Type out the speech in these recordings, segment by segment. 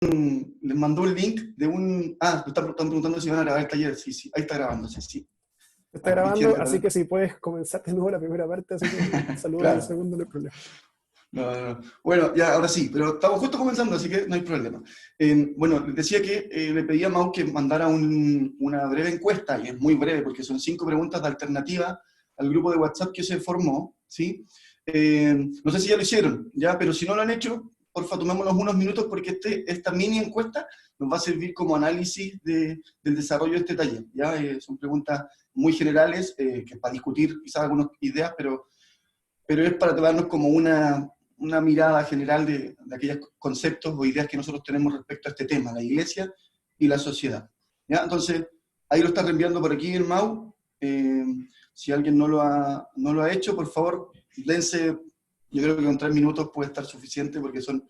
les mandó un link de un... Ah, están preguntando si van a grabar el taller. Sí, sí, ahí está grabando, sí, sí. Está grabando, así que si puedes comenzar de nuevo la primera parte, así que saludos en el Claro. segundo, no hay problema. No. Bueno, ya, ahora sí, pero estamos justo comenzando, así que no hay problema. Bueno, les decía que le pedí a Mau que mandara una breve encuesta, y es muy breve porque son 5 preguntas de alternativa al grupo de WhatsApp que se formó, ¿sí? No sé si ya lo hicieron, ¿ya? Pero si no lo han hecho, porfa, tomémonos unos minutos porque esta mini encuesta nos va a servir como análisis del desarrollo de este taller, ¿ya? Son preguntas muy generales, que es para discutir quizás algunas ideas, pero es para darnos como una mirada general de aquellos conceptos o ideas que nosotros tenemos respecto a este tema, la iglesia y la sociedad. ¿Ya? Entonces, ahí lo está reenviando por aquí el Mau. Si alguien no lo ha hecho, por favor, dense, yo creo que con 3 minutos puede estar suficiente porque son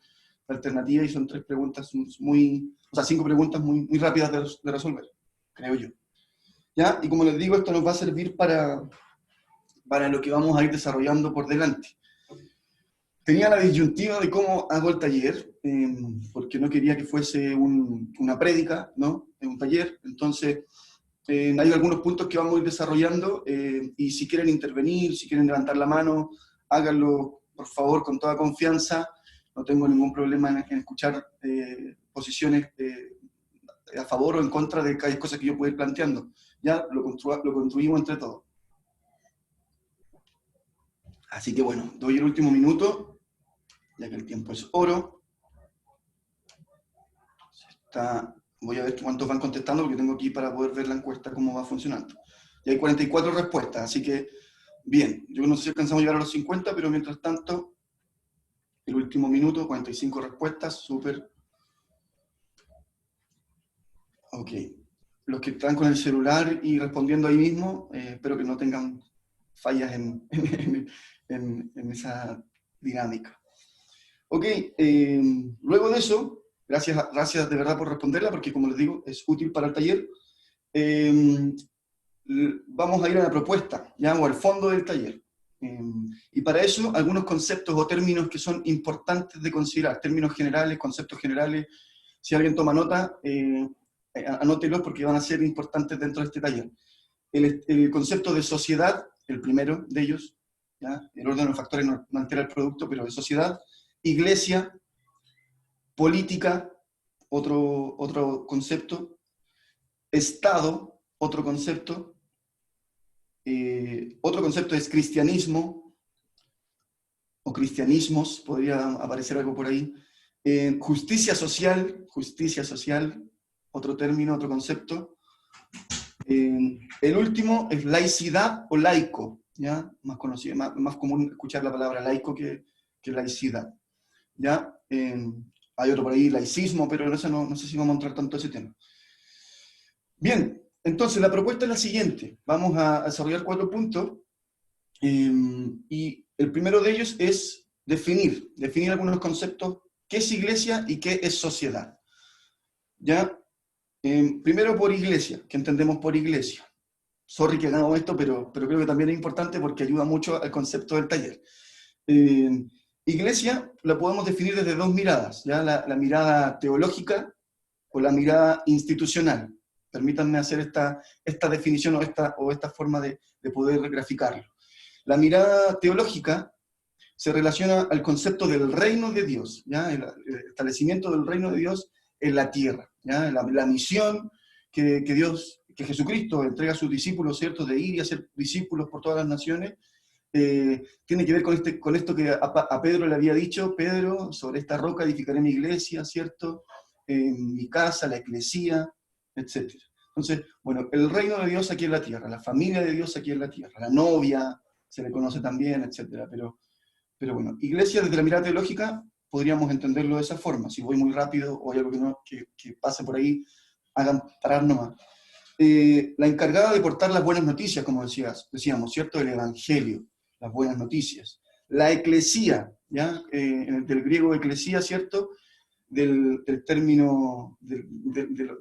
alternativas y son 3 preguntas o sea, 5 preguntas muy rápidas de resolver, creo yo. ¿Ya? Y como les digo, esto nos va a servir para lo que vamos a ir desarrollando por delante. Tenía la disyuntiva de cómo hago el taller, porque no quería que fuese una prédica, ¿no? Un taller. Entonces, hay algunos puntos que vamos a ir desarrollando, y si quieren intervenir, si quieren levantar la mano, háganlo, por favor, con toda confianza. No tengo ningún problema en escuchar posiciones a favor o en contra de cada cosa que yo pueda ir planteando. Ya lo construimos entre todos. Así que bueno, doy el último minuto, ya que el tiempo es oro. Voy a ver cuántos van contestando, porque tengo aquí para poder ver la encuesta cómo va funcionando. Y hay 44 respuestas, así que bien. Yo no sé si alcanzamos a llegar a los 50, pero mientras tanto, el último minuto, 45 respuestas, súper. Ok. Los que están con el celular y respondiendo ahí mismo, espero que no tengan fallas en esa dinámica. Ok, luego de eso, gracias de verdad por responderla, porque como les digo, es útil para el taller. Vamos a ir a la propuesta, ¿ya? O al fondo del taller. Y para eso, algunos conceptos o términos que son importantes de considerar, términos generales, conceptos generales. Si alguien toma nota, anótelos porque van a ser importantes dentro de este taller. El concepto de sociedad, el primero de ellos, ¿ya? El orden de los factores no altera el producto, pero de sociedad. Iglesia, política, otro concepto. Estado, otro concepto. Otro concepto es cristianismo, o cristianismos, podría aparecer algo por ahí. Justicia social, otro término, otro concepto. El último es laicidad o laico, ¿ya? Más conocido, más común escuchar la palabra laico que laicidad, ¿ya? Hay otro por ahí, laicismo, pero en eso no sé si vamos a entrar tanto ese tema. Bien, entonces la propuesta es la siguiente. Vamos a desarrollar 4 puntos, y el primero de ellos es definir algunos conceptos. ¿Qué es iglesia y qué es sociedad? ¿Ya? Primero por iglesia, ¿qué entendemos por iglesia? Sorry que hagamos esto, pero creo que también es importante porque ayuda mucho al concepto del taller. Iglesia la podemos definir desde 2 miradas, ¿ya? La mirada teológica o la mirada institucional. Permítanme hacer esta definición o esta forma de poder graficarlo. La mirada teológica se relaciona al concepto del reino de Dios, ¿ya? El establecimiento del reino de Dios en la tierra, ¿ya? La misión que Jesucristo entrega a sus discípulos, ¿cierto?, de ir y hacer discípulos por todas las naciones, tiene que ver con esto que a Pedro le había dicho: Pedro, sobre esta roca edificaré mi iglesia, ¿cierto?, mi casa, la eclesía, etc. Entonces, bueno, el reino de Dios aquí en la tierra, la familia de Dios aquí en la tierra, la novia, se le conoce también, etc. Pero bueno, iglesia desde la mirada teológica podríamos entenderlo de esa forma. Si voy muy rápido o hay algo que pase por ahí, hagan parar nomás. La encargada de portar las buenas noticias, como decíamos, ¿cierto? El evangelio, las buenas noticias. La eclesía, ¿ya? Del griego eclesía, ¿cierto? Del término, de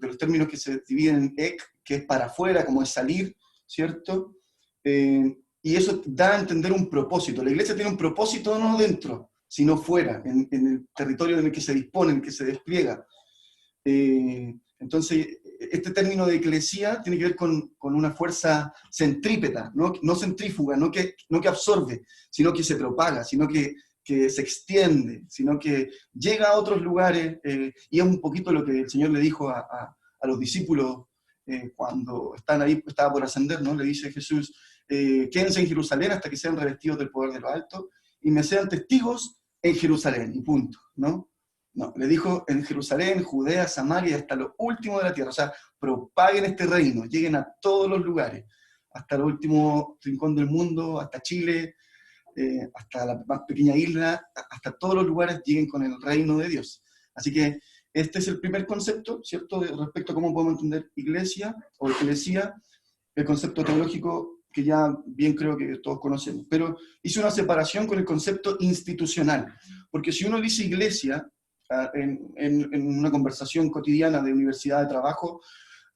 los términos que se dividen en ek, que es para afuera, como es salir, ¿cierto? Y eso da a entender un propósito. La iglesia tiene un propósito no dentro, sino fuera, en el territorio en el que se dispone, en el que se despliega. Entonces, este término de eclesía tiene que ver con una fuerza centrípeta, no centrífuga, no que absorbe, sino que se propaga, sino que se extiende, sino que llega a otros lugares, y es un poquito lo que el Señor le dijo a los discípulos cuando están ahí, estaba por ascender, ¿no? Le dice Jesús, quédense en Jerusalén hasta que sean revestidos del poder de lo alto, y me sean testigos en Jerusalén, y punto, ¿no? No, le dijo en Jerusalén, Judea, Samaria, hasta lo último de la tierra. O sea, propaguen este reino, lleguen a todos los lugares, hasta el último rincón del mundo, hasta Chile, hasta la más pequeña isla, hasta todos los lugares lleguen con el reino de Dios. Así que este es el primer concepto, ¿cierto?, respecto a cómo podemos entender iglesia o eclesía, el concepto teológico que ya bien creo que todos conocemos. Pero hice una separación con el concepto institucional, porque si uno dice iglesia, en una conversación cotidiana de universidad, de trabajo,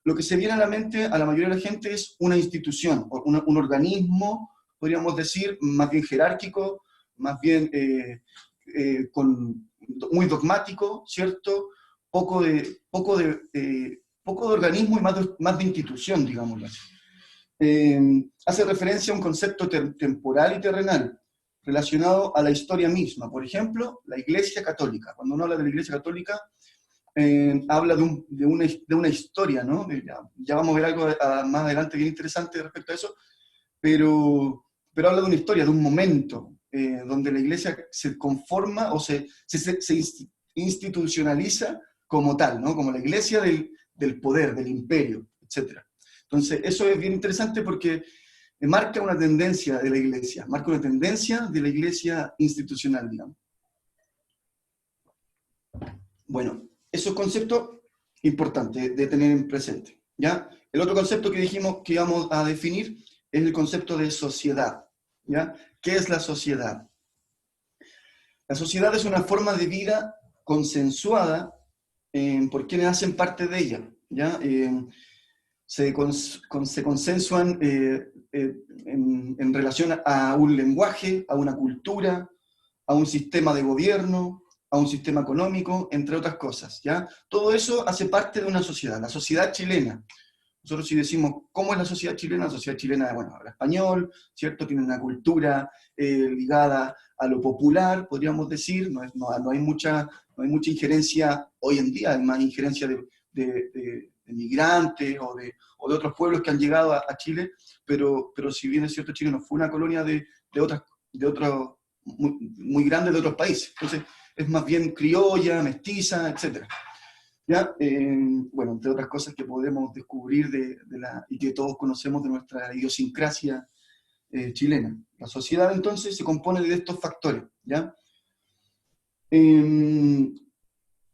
lo que se viene a la mente a la mayoría de la gente es una institución, un organismo, podríamos decir, más bien jerárquico, más bien muy dogmático, ¿cierto? Poco de organismo y más de institución, digámoslo así. Hace referencia a un concepto temporal y terrenal, relacionado a la historia misma. Por ejemplo, la Iglesia Católica. Cuando uno habla de la Iglesia Católica, habla de una historia, ¿no? Ya vamos a ver algo más adelante bien interesante respecto a eso, pero habla de una historia, de un momento, donde la Iglesia se conforma o se institucionaliza como tal, ¿no? Como la Iglesia del poder, del imperio, etc. Entonces, eso es bien interesante porque marca una tendencia de la Iglesia, marca una tendencia de la Iglesia institucional, digamos. Bueno, esos conceptos importantes de tener en presente, ¿ya? El otro concepto que dijimos que íbamos a definir es el concepto de sociedad, ¿ya? ¿Qué es la sociedad? La sociedad es una forma de vida consensuada por quienes hacen parte de ella, ¿ya? Se consensuan en relación a un lenguaje, a una cultura, a un sistema de gobierno, a un sistema económico, entre otras cosas, ¿ya? Todo eso hace parte de una sociedad, la sociedad chilena. Nosotros si decimos, ¿cómo es la sociedad chilena, bueno, habla español, ¿cierto? Tiene una cultura ligada a lo popular, podríamos decir, no hay mucha injerencia hoy en día, hay más injerencia de migrantes o de otros pueblos que han llegado a Chile, pero si bien es cierto, Chile no fue una colonia de otros muy grandes de otros países. Entonces, es más bien criolla, mestiza, etc. ¿Ya? Bueno, entre otras cosas que podemos descubrir y que todos conocemos de nuestra idiosincrasia chilena. La sociedad, entonces, se compone de estos factores, ¿ya?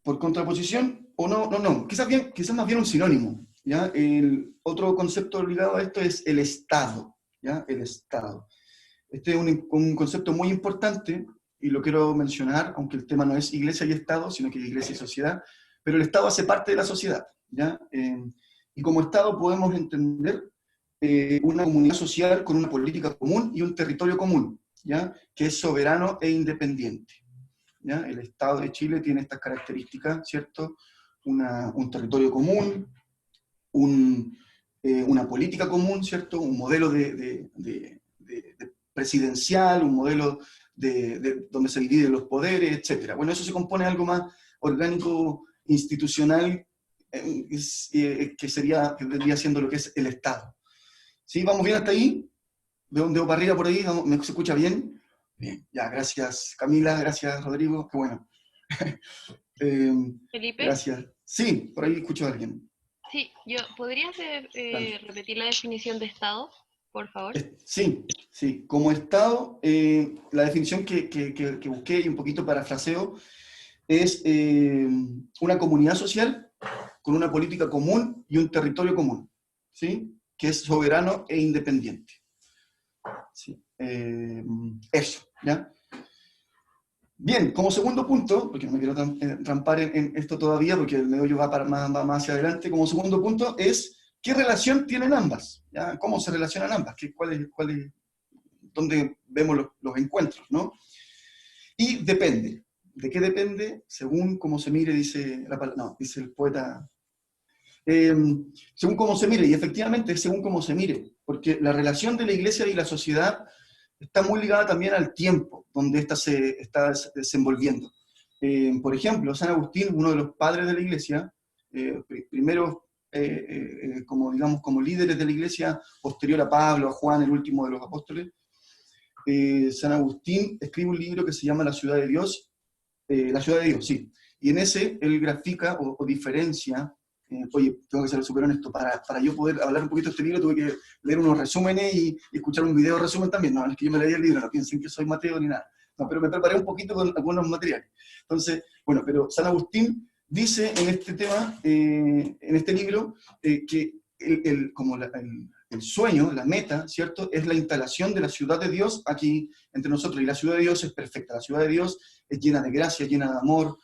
Por contraposición, o no, quizás más bien un sinónimo, ¿ya? El otro concepto ligado a esto es el Estado, ¿ya? El Estado. Este es un concepto muy importante, y lo quiero mencionar, aunque el tema no es iglesia y Estado, sino que es iglesia y sociedad, pero el Estado hace parte de la sociedad, ¿ya? Y como Estado podemos entender una comunidad social con una política común y un territorio común, ¿ya? Que es soberano e independiente, ¿ya? El Estado de Chile tiene estas características, ¿cierto? Un territorio común, una política común, ¿cierto? Un modelo de presidencial, un modelo donde se dividen los poderes, etc. Bueno, eso se compone de algo más orgánico, institucional, que vendría siendo lo que es el Estado. ¿Sí? ¿Vamos bien hasta ahí? ¿Veo un dedo para arriba por ahí? ¿Me se escucha bien? Bien, ya, gracias Camila, gracias Rodrigo, qué bueno. Felipe. Gracias. Sí, por ahí escucho a alguien. Sí, ¿podrías repetir la definición de Estado, por favor? Sí. Como Estado, la definición que busqué y un poquito parafraseo es una comunidad social con una política común y un territorio común, ¿sí? Que es soberano e independiente. ¿Sí? Eso, ¿ya? Bien, como segundo punto, porque no me quiero trampar en esto todavía, porque el meollo va más hacia adelante, como segundo punto es, ¿qué relación tienen ambas? ¿Ya? ¿Cómo se relacionan ambas? ¿Dónde vemos los encuentros, ¿no? Y depende. ¿De qué depende? Según cómo se mire, dice no, dice el poeta. Según cómo se mire, y efectivamente es según cómo se mire, porque la relación de la iglesia y la sociedad está muy ligada también al tiempo donde ésta se está desenvolviendo. Por ejemplo, San Agustín, uno de los padres de la iglesia, primero como, digamos, como líderes de la iglesia, posterior a Pablo, a Juan, el último de los apóstoles, San Agustín escribe un libro que se llama La ciudad de Dios, sí, y en ese él grafica o diferencia. Oye, tengo que ser súper honesto, para yo poder hablar un poquito de este libro tuve que leer unos resúmenes y escuchar un video resumen también. No, no es que yo me leí el libro, no piensen que soy Mateo ni nada. No, pero me preparé un poquito con algunos materiales. Entonces, bueno, pero San Agustín dice en este tema, en este libro, que el sueño, la meta, ¿cierto? Es la instalación de la ciudad de Dios aquí entre nosotros. Y la ciudad de Dios es perfecta. La ciudad de Dios es llena de gracia, llena de amor.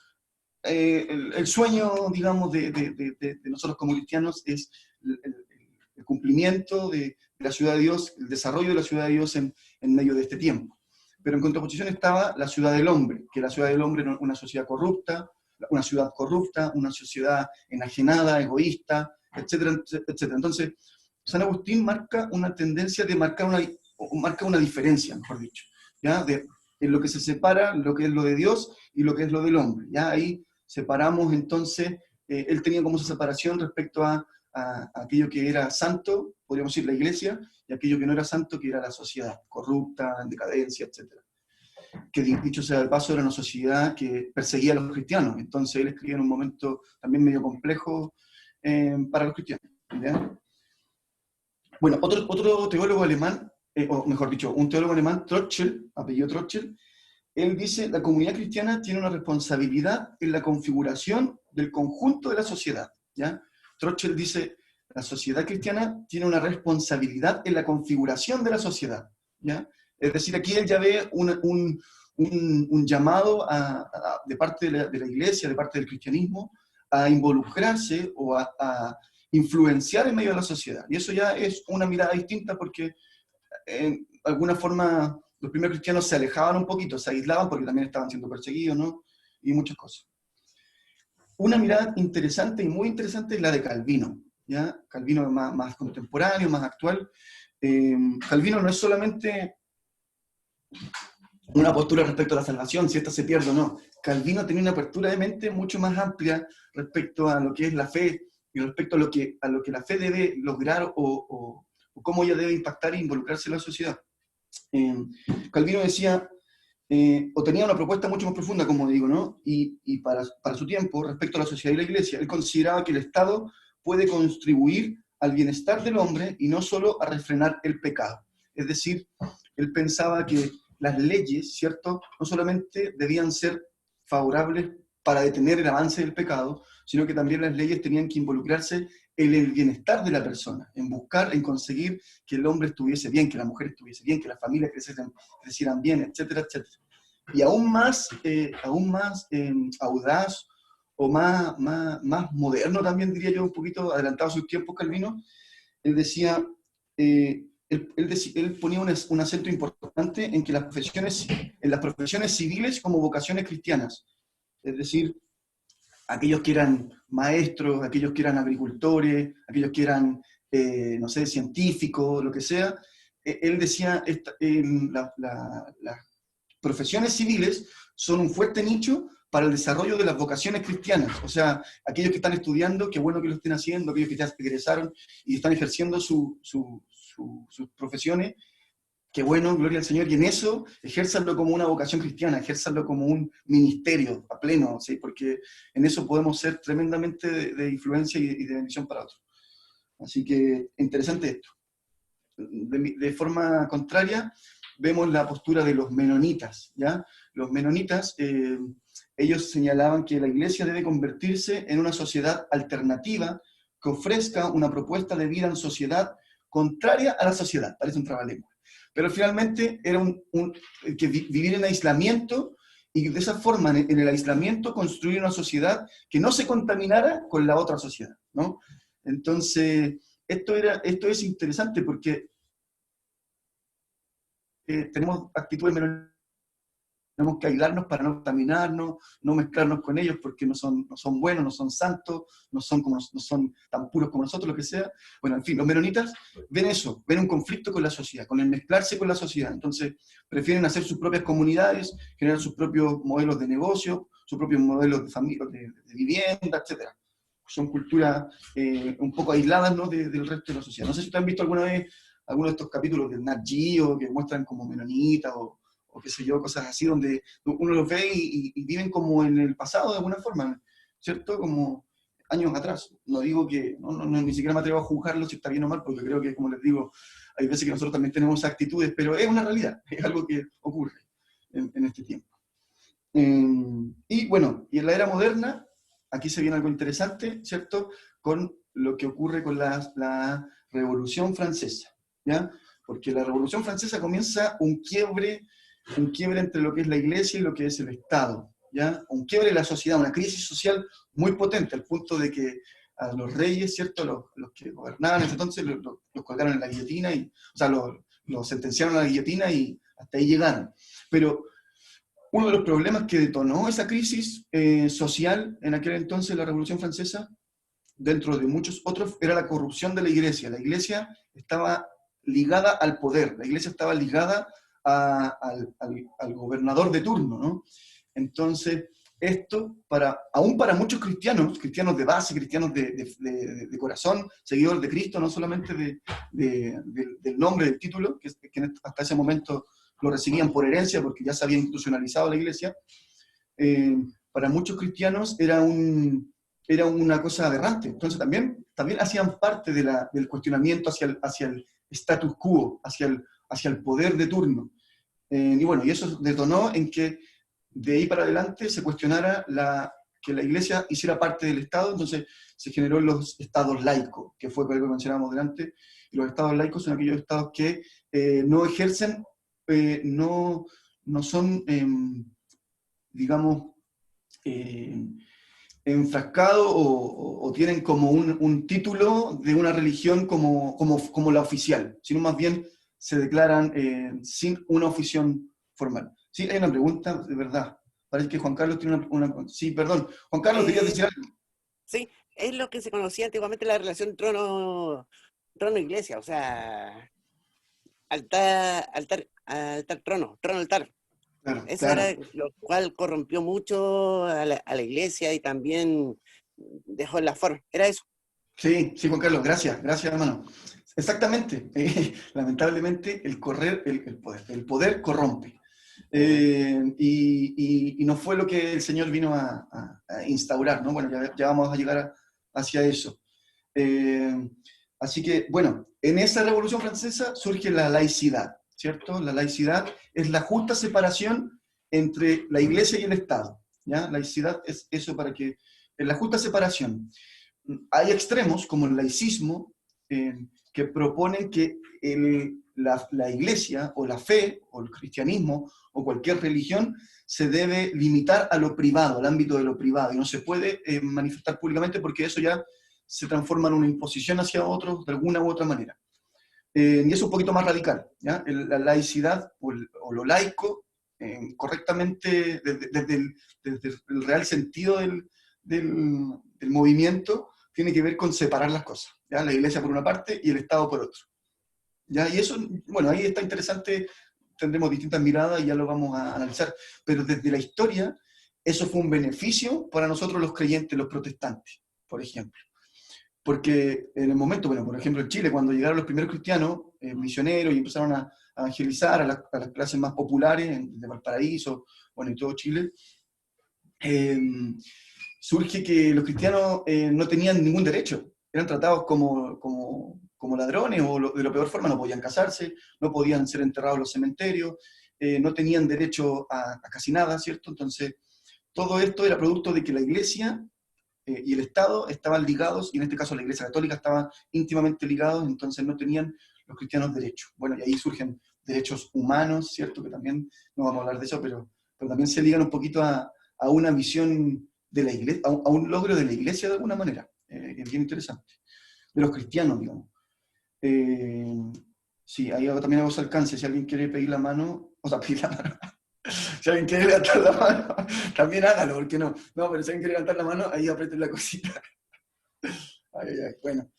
El sueño, digamos, de nosotros como cristianos es el cumplimiento de la ciudad de Dios, el desarrollo de la ciudad de Dios en medio de este tiempo. Pero en contraposición estaba la ciudad del hombre, que la ciudad del hombre era una sociedad corrupta, una sociedad enajenada, egoísta, etcétera, etcétera. Entonces, San Agustín marca una tendencia de marca una diferencia, mejor dicho, ¿ya? En lo que se separa, lo que es lo de Dios y lo que es lo del hombre. ¿Ya? Ahí separamos entonces, él tenía como esa separación respecto a aquello que era santo, podríamos decir la iglesia, y aquello que no era santo, que era la sociedad, corrupta, en decadencia, etc. Que dicho sea de paso, era una sociedad que perseguía a los cristianos, entonces él escribía en un momento también medio complejo para los cristianos. ¿Ya? Bueno, otro teólogo alemán, o mejor dicho, un teólogo alemán, Trotzsche, apellido Trotzsche, él dice, la comunidad cristiana tiene una responsabilidad en la configuración del conjunto de la sociedad. ¿Ya? Trotzsche dice, la sociedad cristiana tiene una responsabilidad en la configuración de la sociedad. ¿Ya? Es decir, aquí él ya ve un llamado de parte de la iglesia, de parte del cristianismo, a involucrarse o a influenciar en medio de la sociedad. Y eso ya es una mirada distinta porque en alguna forma los primeros cristianos se alejaban un poquito, se aislaban porque también estaban siendo perseguidos, ¿no? Y muchas cosas. Una mirada interesante y muy interesante es la de Calvino, ¿ya? Calvino más contemporáneo, más actual. Calvino no es solamente una postura respecto a la salvación, si esta se pierde o no. Calvino tenía una apertura de mente mucho más amplia respecto a lo que es la fe y respecto a lo que la fe debe lograr o cómo ella debe impactar e involucrarse en la sociedad. Calvino decía, o tenía una propuesta mucho más profunda, como digo, ¿no? Y para su tiempo, respecto a la sociedad y la iglesia, él consideraba que el Estado puede contribuir al bienestar del hombre y no solo a refrenar el pecado. Es decir, él pensaba que las leyes, ¿cierto?, no solamente debían ser favorables para detener el avance del pecado, sino que también las leyes tenían que involucrarse en el bienestar de la persona, en buscar, en conseguir que el hombre estuviese bien, que la mujer estuviese bien, que las familias crecieran bien, etcétera, etcétera. Y aún más audaz o más moderno también, diría yo, un poquito adelantado a sus tiempos, Calvino, él decía, él ponía un acento importante en que en las profesiones civiles como vocaciones cristianas, es decir, aquellos que eran maestros, aquellos que eran agricultores, aquellos que eran, no sé, científicos, lo que sea, él decía, las profesiones civiles son un fuerte nicho para el desarrollo de las vocaciones cristianas. O sea, aquellos que están estudiando, qué bueno que lo estén haciendo, aquellos que ya egresaron y están ejerciendo sus profesiones, qué bueno, gloria al Señor, y en eso ejérzanlo como una vocación cristiana, ejérzanlo como un ministerio a pleno, ¿sí? Porque en eso podemos ser tremendamente de influencia y de bendición para otros. Así que interesante esto. De forma contraria, vemos la postura de los menonitas, ¿ya? Los menonitas, ellos señalaban que la iglesia debe convertirse en una sociedad alternativa que ofrezca una propuesta de vida en sociedad contraria a la sociedad, parece un trabalengua. Pero finalmente era que vivir en aislamiento y de esa forma, en el aislamiento, construir una sociedad que no se contaminara con la otra sociedad, ¿no? Entonces, esto es interesante porque tenemos actitudes menonitas tenemos que aislarnos para no contaminarnos, no mezclarnos con ellos porque no son buenos, no son santos, no son tan puros como nosotros, lo que sea. Bueno, en fin, los menonitas ven eso, ven un conflicto con la sociedad, con el mezclarse con la sociedad. Entonces, prefieren hacer sus propias comunidades, generar sus propios modelos de negocio, sus propios modelos de familia, de vivienda, etc. Son culturas un poco aisladas, ¿no?, del resto de la sociedad. No sé si ustedes han visto alguna vez algunos de estos capítulos del Nat Geo que muestran como menonitas o qué sé yo, cosas así, donde uno los ve y viven como en el pasado de alguna forma, ¿cierto? Como años atrás. No digo que, ni siquiera me atrevo a juzgarlo si está bien o mal, porque creo que, como les digo, hay veces que nosotros también tenemos actitudes, pero es una realidad, es algo que ocurre en este tiempo. Y bueno, y en la era moderna, aquí se viene algo interesante, ¿cierto? Con lo que ocurre con la Revolución Francesa, ¿ya? Porque la Revolución Francesa comienza un quiebre entre lo que es la Iglesia y lo que es el Estado, ¿ya? Un quiebre de la sociedad, una crisis social muy potente, al punto de que a los reyes, ¿cierto?, los que gobernaban en ese entonces, los colgaron en la guillotina, o sea, los sentenciaron a la guillotina y hasta ahí llegaron. Pero uno de los problemas que detonó esa crisis social en aquel entonces, la Revolución Francesa, dentro de muchos otros, era la corrupción de la Iglesia. La Iglesia estaba ligada al poder, la Iglesia estaba ligada al gobernador de turno, ¿no? Entonces, esto, aún para muchos cristianos de base, cristianos de corazón, seguidores de Cristo, no solamente del nombre, del título, que hasta ese momento lo recibían por herencia porque ya se había institucionalizado la Iglesia, para muchos cristianos era una cosa aberrante. Entonces también hacían parte del cuestionamiento hacia el status quo, hacia el poder de turno. Y bueno, y eso detonó en que de ahí para adelante se cuestionara que la Iglesia hiciera parte del Estado. Entonces se generó los estados laicos, que fue por lo que mencionábamos delante. Y los estados laicos son aquellos estados que no ejercen, no son, digamos, enfrascados o tienen como un título de una religión como la oficial, sino más bien se declaran sin una ofición formal. Sí, hay una pregunta, de verdad. Parece que Juan Carlos tiene una. Sí, perdón. Juan Carlos, ¿querías decir algo? Sí, es lo que se conocía antiguamente la relación trono-iglesia, o sea, trono-altar. Claro, Eso claro. era lo cual corrompió mucho a la iglesia y también dejó la forma. Era eso. Sí, Juan Carlos, gracias, hermano. Exactamente. Lamentablemente, el poder corrompe. Y no fue lo que el Señor vino a instaurar, ¿no? Bueno, ya vamos a llegar hacia eso. Así que, bueno, en esa Revolución Francesa surge la laicidad, ¿cierto? La laicidad es la justa separación entre la Iglesia y el Estado, ¿ya? Laicidad es eso, es la justa separación. Hay extremos, como el laicismo, que proponen que la Iglesia, o la fe, o el cristianismo, o cualquier religión, se debe limitar a lo privado, al ámbito de lo privado, y no se puede manifestar públicamente porque eso ya se transforma en una imposición hacia otros de alguna u otra manera. Y es un poquito más radical, ¿ya? La laicidad o lo laico, correctamente, desde el real sentido del movimiento, tiene que ver con separar las cosas, ¿ya? La Iglesia por una parte y el Estado por otro, ¿ya? Y eso, bueno, ahí está interesante, tendremos distintas miradas y ya lo vamos a analizar, pero desde la historia, eso fue un beneficio para nosotros los creyentes, los protestantes, por ejemplo. Porque en el momento, bueno, por ejemplo en Chile, cuando llegaron los primeros cristianos, misioneros, y empezaron a evangelizar a las clases más populares de Valparaíso, bueno, y todo Chile, surge que los cristianos no tenían ningún derecho, eran tratados como ladrones o de la peor forma, no podían casarse, no podían ser enterrados en los cementerios, no tenían derecho a casi nada, ¿cierto? Entonces, todo esto era producto de que la Iglesia y el Estado estaban ligados, y en este caso la Iglesia Católica estaba íntimamente ligados, entonces no tenían los cristianos derechos. Bueno, y ahí surgen derechos humanos, ¿cierto? Que también, no vamos a hablar de eso, pero también se ligan un poquito a una visión de la Iglesia, a un logro de la Iglesia de alguna manera, es bien interesante, de los cristianos, digamos. Sí, ahí también hago ese alcance, si alguien quiere pedir la mano, Si alguien quiere levantar la mano, también hágalo, ¿por qué no? No, pero si alguien quiere levantar la mano, ahí aprieten la cosita. Ay, ay, ay. Bueno,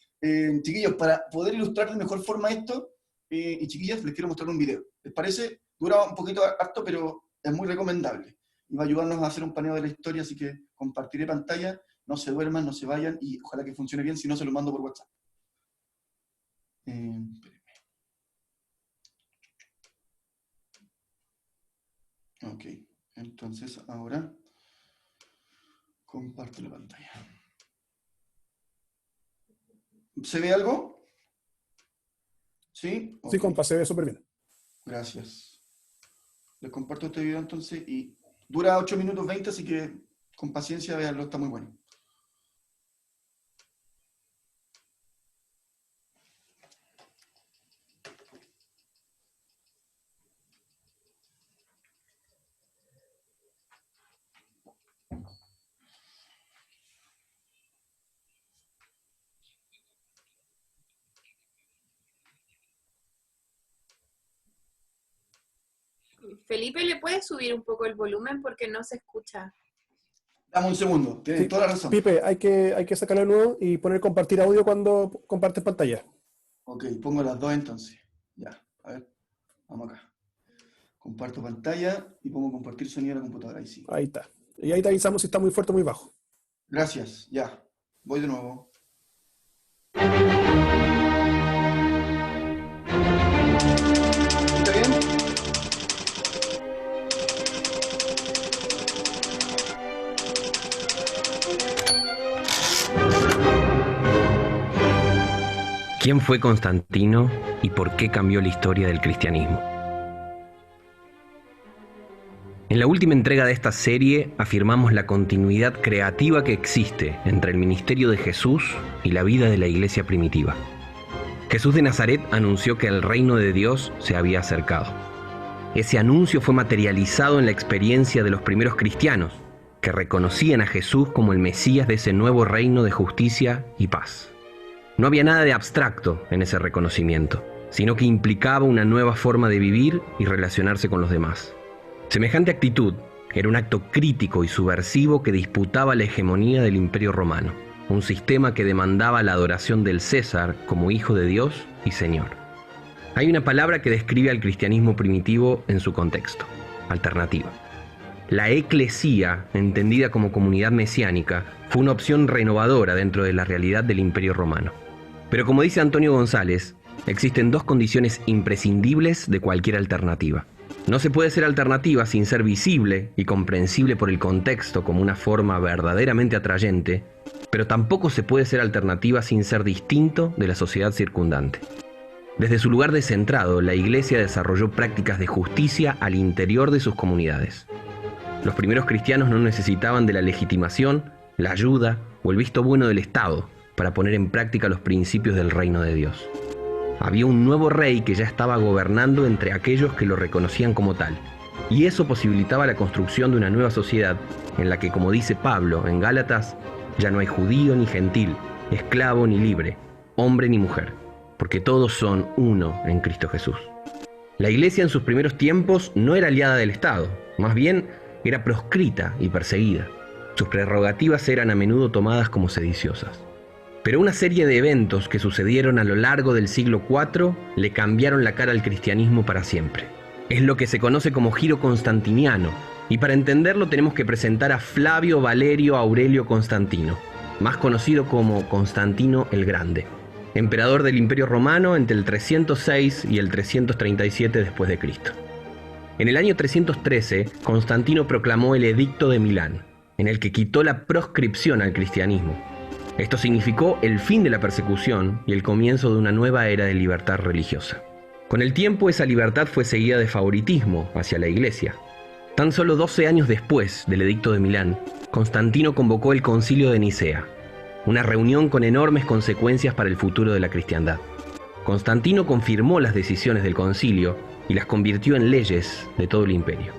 chiquillos, para poder ilustrar de mejor forma esto, y chiquillas, les quiero mostrar un video. ¿Les parece? Dura un poquito harto, pero es muy recomendable. Y va a ayudarnos a hacer un paneo de la historia, así que compartiré pantalla, no se duerman, no se vayan, y ojalá que funcione bien, si no se lo mando por WhatsApp. Ok, entonces ahora comparto la pantalla. ¿Se ve algo? ¿Sí? Sí, Okay. compa, se ve súper bien. Gracias. Les comparto este video entonces y dura 8 minutos 20, así que con paciencia véanlo, está muy bueno. Felipe, ¿le puedes subir un poco el volumen porque no se escucha? Dame un segundo, tienes Sí, toda la razón. Pipe, hay que sacarlo de nuevo y poner compartir audio cuando compartes pantalla. Ok, pongo las dos entonces. Ya, a ver, vamos acá. Comparto pantalla y pongo compartir sonido a la computadora, ahí sí. Ahí está. Y ahí te avisamos si está muy fuerte o muy bajo. Gracias, ya. Voy de nuevo. ¿Está bien? ¿Quién fue Constantino y por qué cambió la historia del cristianismo? En la última entrega de esta serie afirmamos la continuidad creativa que existe entre el ministerio de Jesús y la vida de la iglesia primitiva. Jesús de Nazaret anunció que el reino de Dios se había acercado. Ese anuncio fue materializado en la experiencia de los primeros cristianos, que reconocían a Jesús como el Mesías de ese nuevo reino de justicia y paz. No había nada de abstracto en ese reconocimiento, sino que implicaba una nueva forma de vivir y relacionarse con los demás. Semejante actitud era un acto crítico y subversivo que disputaba la hegemonía del Imperio Romano, un sistema que demandaba la adoración del César como hijo de Dios y Señor. Hay una palabra que describe al cristianismo primitivo en su contexto: alternativa. La eclesía, entendida como comunidad mesiánica, fue una opción renovadora dentro de la realidad del Imperio Romano. Pero como dice Antonio González, existen dos condiciones imprescindibles de cualquier alternativa. No se puede ser alternativa sin ser visible y comprensible por el contexto como una forma verdaderamente atrayente, pero tampoco se puede ser alternativa sin ser distinto de la sociedad circundante. Desde su lugar descentrado, la Iglesia desarrolló prácticas de justicia al interior de sus comunidades. Los primeros cristianos no necesitaban de la legitimación, la ayuda o el visto bueno del Estado para poner en práctica los principios del reino de Dios. Había un nuevo rey que ya estaba gobernando entre aquellos que lo reconocían como tal, y eso posibilitaba la construcción de una nueva sociedad en la que, como dice Pablo en Gálatas, ya no hay judío ni gentil, esclavo ni libre, hombre ni mujer, porque todos son uno en Cristo Jesús. La Iglesia en sus primeros tiempos no era aliada del Estado, más bien era proscrita y perseguida. Sus prerrogativas eran a menudo tomadas como sediciosas. Pero una serie de eventos que sucedieron a lo largo del siglo IV le cambiaron la cara al cristianismo para siempre. Es lo que se conoce como giro constantiniano, y para entenderlo tenemos que presentar a Flavio Valerio Aurelio Constantino, más conocido como Constantino el Grande, emperador del Imperio Romano entre el 306 y el 337 después de Cristo. En el año 313, Constantino proclamó el Edicto de Milán, en el que quitó la proscripción al cristianismo. Esto significó el fin de la persecución y el comienzo de una nueva era de libertad religiosa. Con el tiempo, esa libertad fue seguida de favoritismo hacia la Iglesia. Tan solo 12 años después del Edicto de Milán, Constantino convocó el Concilio de Nicea, una reunión con enormes consecuencias para el futuro de la cristiandad. Constantino confirmó las decisiones del concilio y las convirtió en leyes de todo el imperio.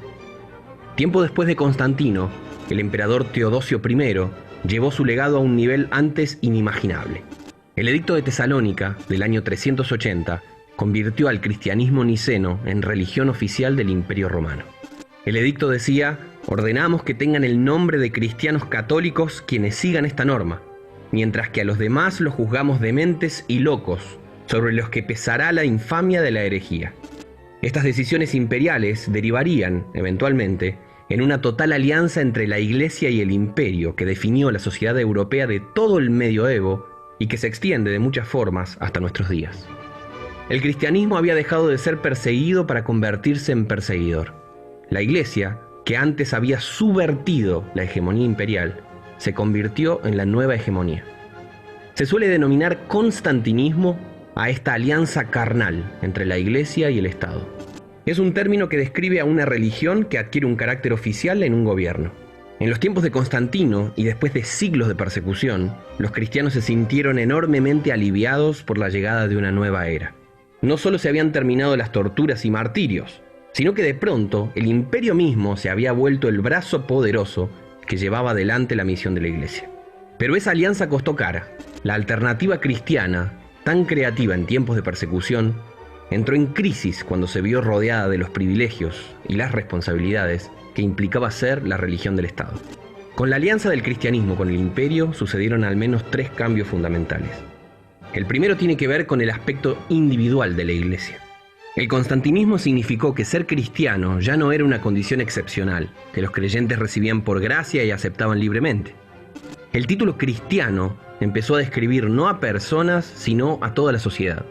Tiempo después de Constantino, el emperador Teodosio I llevó su legado a un nivel antes inimaginable. El Edicto de Tesalónica, del año 380, convirtió al cristianismo niceno en religión oficial del Imperio Romano. El edicto decía: ordenamos que tengan el nombre de cristianos católicos quienes sigan esta norma, mientras que a los demás los juzgamos dementes y locos, sobre los que pesará la infamia de la herejía. Estas decisiones imperiales derivarían, eventualmente, en una total alianza entre la Iglesia y el Imperio que definió la sociedad europea de todo el medioevo y que se extiende de muchas formas hasta nuestros días. El cristianismo había dejado de ser perseguido para convertirse en perseguidor. La Iglesia, que antes había subvertido la hegemonía imperial, se convirtió en la nueva hegemonía. Se suele denominar constantinismo a esta alianza carnal entre la Iglesia y el Estado. Es un término que describe a una religión que adquiere un carácter oficial en un gobierno. En los tiempos de Constantino y después de siglos de persecución, los cristianos se sintieron enormemente aliviados por la llegada de una nueva era. No solo se habían terminado las torturas y martirios, sino que de pronto el imperio mismo se había vuelto el brazo poderoso que llevaba adelante la misión de la Iglesia. Pero esa alianza costó cara. La alternativa cristiana, tan creativa en tiempos de persecución, entró en crisis cuando se vio rodeada de los privilegios y las responsabilidades que implicaba ser la religión del Estado. Con la alianza del cristianismo con el imperio sucedieron al menos 3 cambios fundamentales. El primero tiene que ver con el aspecto individual de la Iglesia. El constantinismo significó que ser cristiano ya no era una condición excepcional, que los creyentes recibían por gracia y aceptaban libremente. El título cristiano empezó a describir no a personas, sino a toda la sociedad.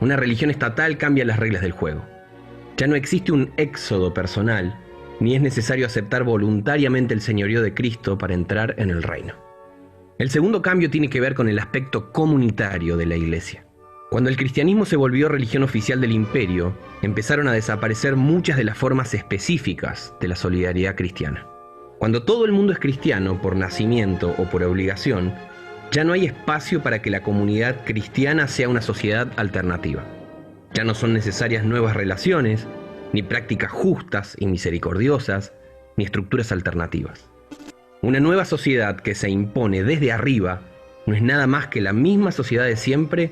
Una religión estatal cambia las reglas del juego. Ya no existe un éxodo personal, ni es necesario aceptar voluntariamente el señorío de Cristo para entrar en el reino. El segundo cambio tiene que ver con el aspecto comunitario de la Iglesia. Cuando el cristianismo se volvió religión oficial del imperio, empezaron a desaparecer muchas de las formas específicas de la solidaridad cristiana. Cuando todo el mundo es cristiano por nacimiento o por obligación, ya no hay espacio para que la comunidad cristiana sea una sociedad alternativa. Ya no son necesarias nuevas relaciones, ni prácticas justas y misericordiosas, ni estructuras alternativas. Una nueva sociedad que se impone desde arriba no es nada más que la misma sociedad de siempre,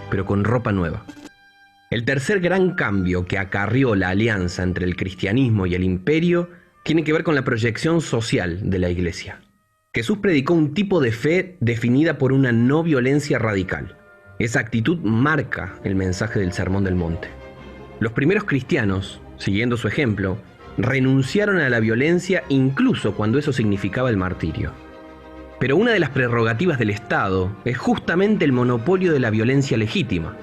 pero con ropa nueva. El tercer gran cambio que acarrió la alianza entre el cristianismo y el imperio tiene que ver con la proyección social de la Iglesia. Jesús predicó un tipo de fe definida por una no violencia radical. Esa actitud marca el mensaje del Sermón del Monte. Los primeros cristianos, siguiendo su ejemplo, renunciaron a la violencia incluso cuando eso significaba el martirio. Pero una de las prerrogativas del Estado es justamente el monopolio de la violencia legítima.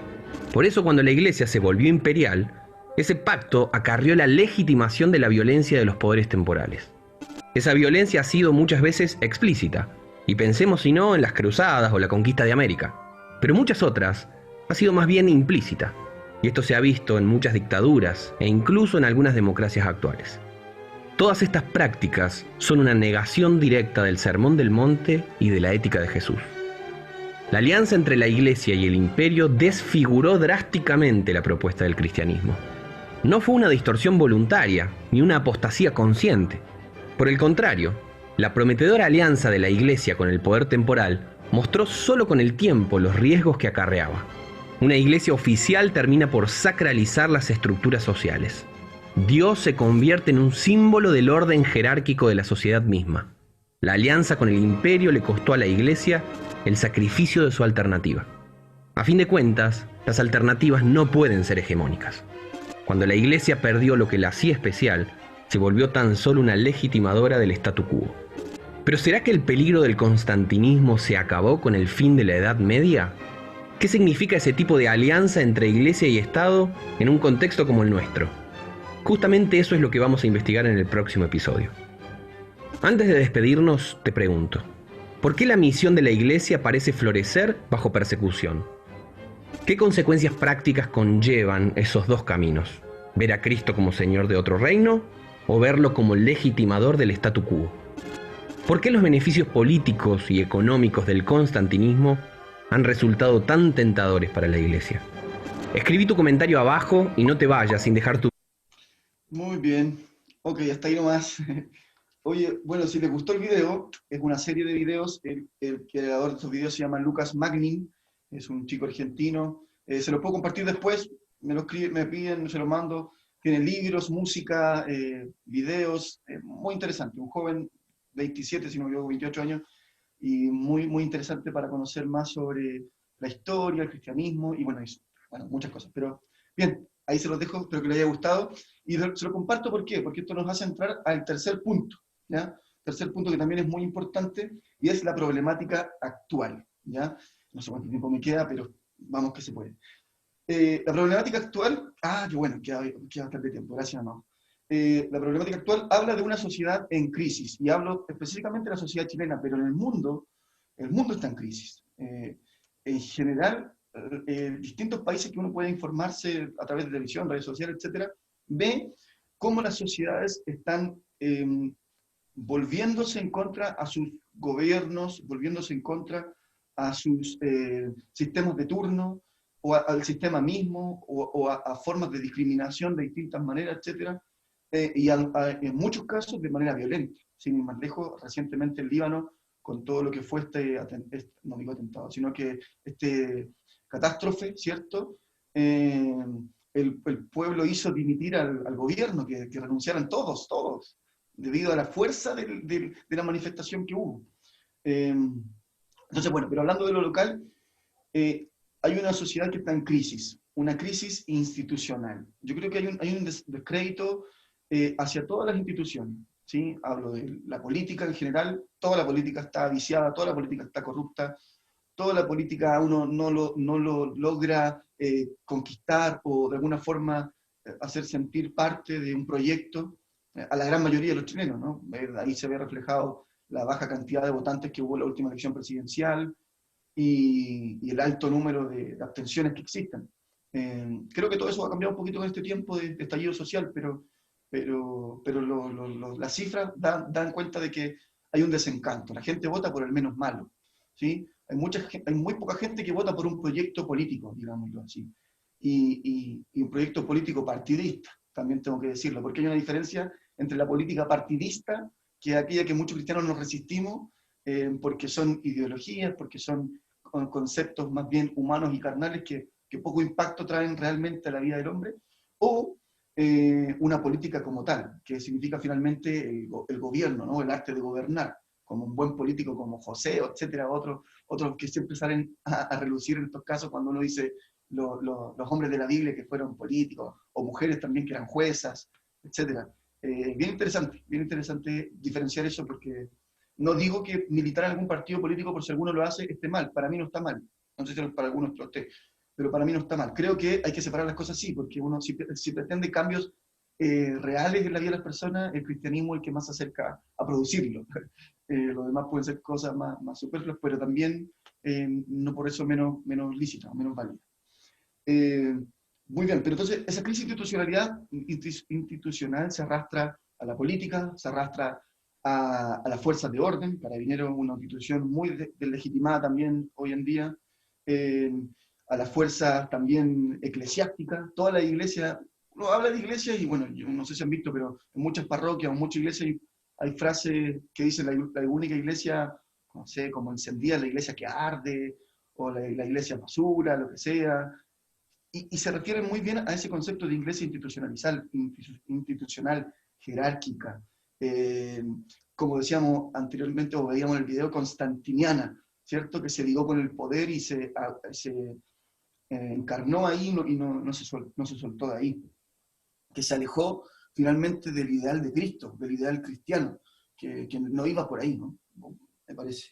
Por eso cuando la Iglesia se volvió imperial, ese pacto acarrió la legitimación de la violencia de los poderes temporales. Esa violencia ha sido muchas veces explícita, y pensemos si no en las cruzadas o la conquista de América, pero muchas otras ha sido más bien implícita, y esto se ha visto en muchas dictaduras e incluso en algunas democracias actuales. Todas estas prácticas son una negación directa del Sermón del Monte y de la ética de Jesús. La alianza entre la Iglesia y el imperio desfiguró drásticamente la propuesta del cristianismo. No fue una distorsión voluntaria, ni una apostasía consciente. Por el contrario, la prometedora alianza de la Iglesia con el poder temporal mostró solo con el tiempo los riesgos que acarreaba. Una Iglesia oficial termina por sacralizar las estructuras sociales. Dios se convierte en un símbolo del orden jerárquico de la sociedad misma. La alianza con el imperio le costó a la Iglesia el sacrificio de su alternativa. A fin de cuentas, las alternativas no pueden ser hegemónicas. Cuando la Iglesia perdió lo que la hacía especial, se volvió tan solo una legitimadora del statu quo. ¿Pero será que el peligro del constantinismo se acabó con el fin de la Edad Media? ¿Qué significa ese tipo de alianza entre Iglesia y Estado en un contexto como el nuestro? Justamente eso es lo que vamos a investigar en el próximo episodio. Antes de despedirnos, te pregunto, ¿por qué la misión de la Iglesia parece florecer bajo persecución? ¿Qué consecuencias prácticas conllevan esos dos caminos? ¿Ver a Cristo como Señor de otro reino o verlo como legitimador del statu quo? ¿Por qué los beneficios políticos y económicos del constantinismo han resultado tan tentadores para la Iglesia? Escribí tu comentario abajo y no te vayas sin dejar tu... Muy bien. Ok, hasta ahí nomás. Oye, bueno, si les gustó el video, es una serie de videos. El creador de estos videos se llama Lucas Magnin, es un chico argentino. Se lo puedo compartir después, me lo escriben, me piden, se lo mando. tiene libros, música, videos, muy interesante. Un joven, 27, si no me equivoco, 28 años, y muy, muy interesante para conocer más sobre la historia, el cristianismo, y bueno, eso, bueno, muchas cosas. Pero bien, ahí se los dejo, espero que les haya gustado, y se lo comparto, ¿por qué? Porque esto nos hace entrar al tercer punto, ¿ya? Tercer punto que también es muy importante, y es la problemática actual, ¿ya? No sé cuánto tiempo me queda, pero vamos que se puede. La problemática actual, qué bueno, queda bastante tiempo, gracias, no. La problemática actual habla de una sociedad en crisis, y hablo específicamente de la sociedad chilena, pero en el mundo está en crisis. En general, distintos países que uno puede informarse a través de televisión, redes sociales, etcétera, ve cómo las sociedades están volviéndose en contra a sus gobiernos, volviéndose en contra a sus sistemas de turno, o al sistema mismo, o a formas de discriminación de distintas maneras, etc. Y en muchos casos de manera violenta. Sin ir más lejos, recientemente en Líbano, con todo lo que fue no digo atentado, sino que catástrofe, ¿cierto? El pueblo hizo dimitir al gobierno, que renunciaran todos, debido a la fuerza de la manifestación que hubo. Entonces, bueno, pero hablando de lo local, hay una sociedad que está en crisis, una crisis institucional. Yo creo que hay un descrédito hacia todas las instituciones, ¿sí? Hablo de la política en general, toda la política está viciada, toda la política está corrupta, toda la política uno no lo logra conquistar o de alguna forma hacer sentir parte de un proyecto a la gran mayoría de los chilenos, ¿no? Ahí se ve reflejado la baja cantidad de votantes que hubo en la última elección presidencial, y el alto número de abstenciones que existen. Creo que todo eso ha cambiado un poquito en este tiempo de estallido social, pero las cifras dan cuenta de que hay un desencanto. La gente vota por el menos malo, ¿sí? Hay muy poca gente que vota por un proyecto político, digámoslo así, y un proyecto político partidista, también tengo que decirlo, porque hay una diferencia entre la política partidista, que es aquella que muchos cristianos nos resistimos, porque son ideologías, porque son conceptos más bien humanos y carnales que poco impacto traen realmente a la vida del hombre, o una política como tal, que significa finalmente el gobierno, ¿no? El arte de gobernar, como un buen político como José, etcétera, otros que siempre salen a relucir en estos casos cuando uno dice los hombres de la Biblia que fueron políticos, o mujeres también que eran juezas, etcétera. Bien interesante diferenciar eso, porque no digo que militar en algún partido político, por si alguno lo hace, esté mal. Para mí no está mal. No sé si para algunos lo esté, pero para mí no está mal. Creo que hay que separar las cosas así, porque uno, si pretende cambios reales en la vida de las personas, el cristianismo es el que más se acerca a producirlo. Lo demás pueden ser cosas más superfluas, pero también no por eso menos lícitas, menos válidas. Muy bien, pero entonces esa crisis institucional se arrastra a la política, se arrastra a las fuerzas de orden. Carabineros, una institución muy deslegitimada también hoy en día, a las fuerzas también eclesiásticas. Toda la iglesia, uno habla de iglesias y bueno, yo no sé si han visto, pero en muchas parroquias o en muchas iglesias hay frases que dicen la única iglesia, no sé, como encendida, la iglesia que arde, o la iglesia basura, lo que sea. Y se refiere muy bien a ese concepto de iglesia institucional, jerárquica, como decíamos anteriormente, o veíamos en el video, constantiniana, ¿cierto? Que se ligó con el poder y se encarnó ahí y no se soltó de ahí. Que se alejó finalmente del ideal de Cristo, del ideal cristiano, que no iba por ahí, ¿no? Me parece.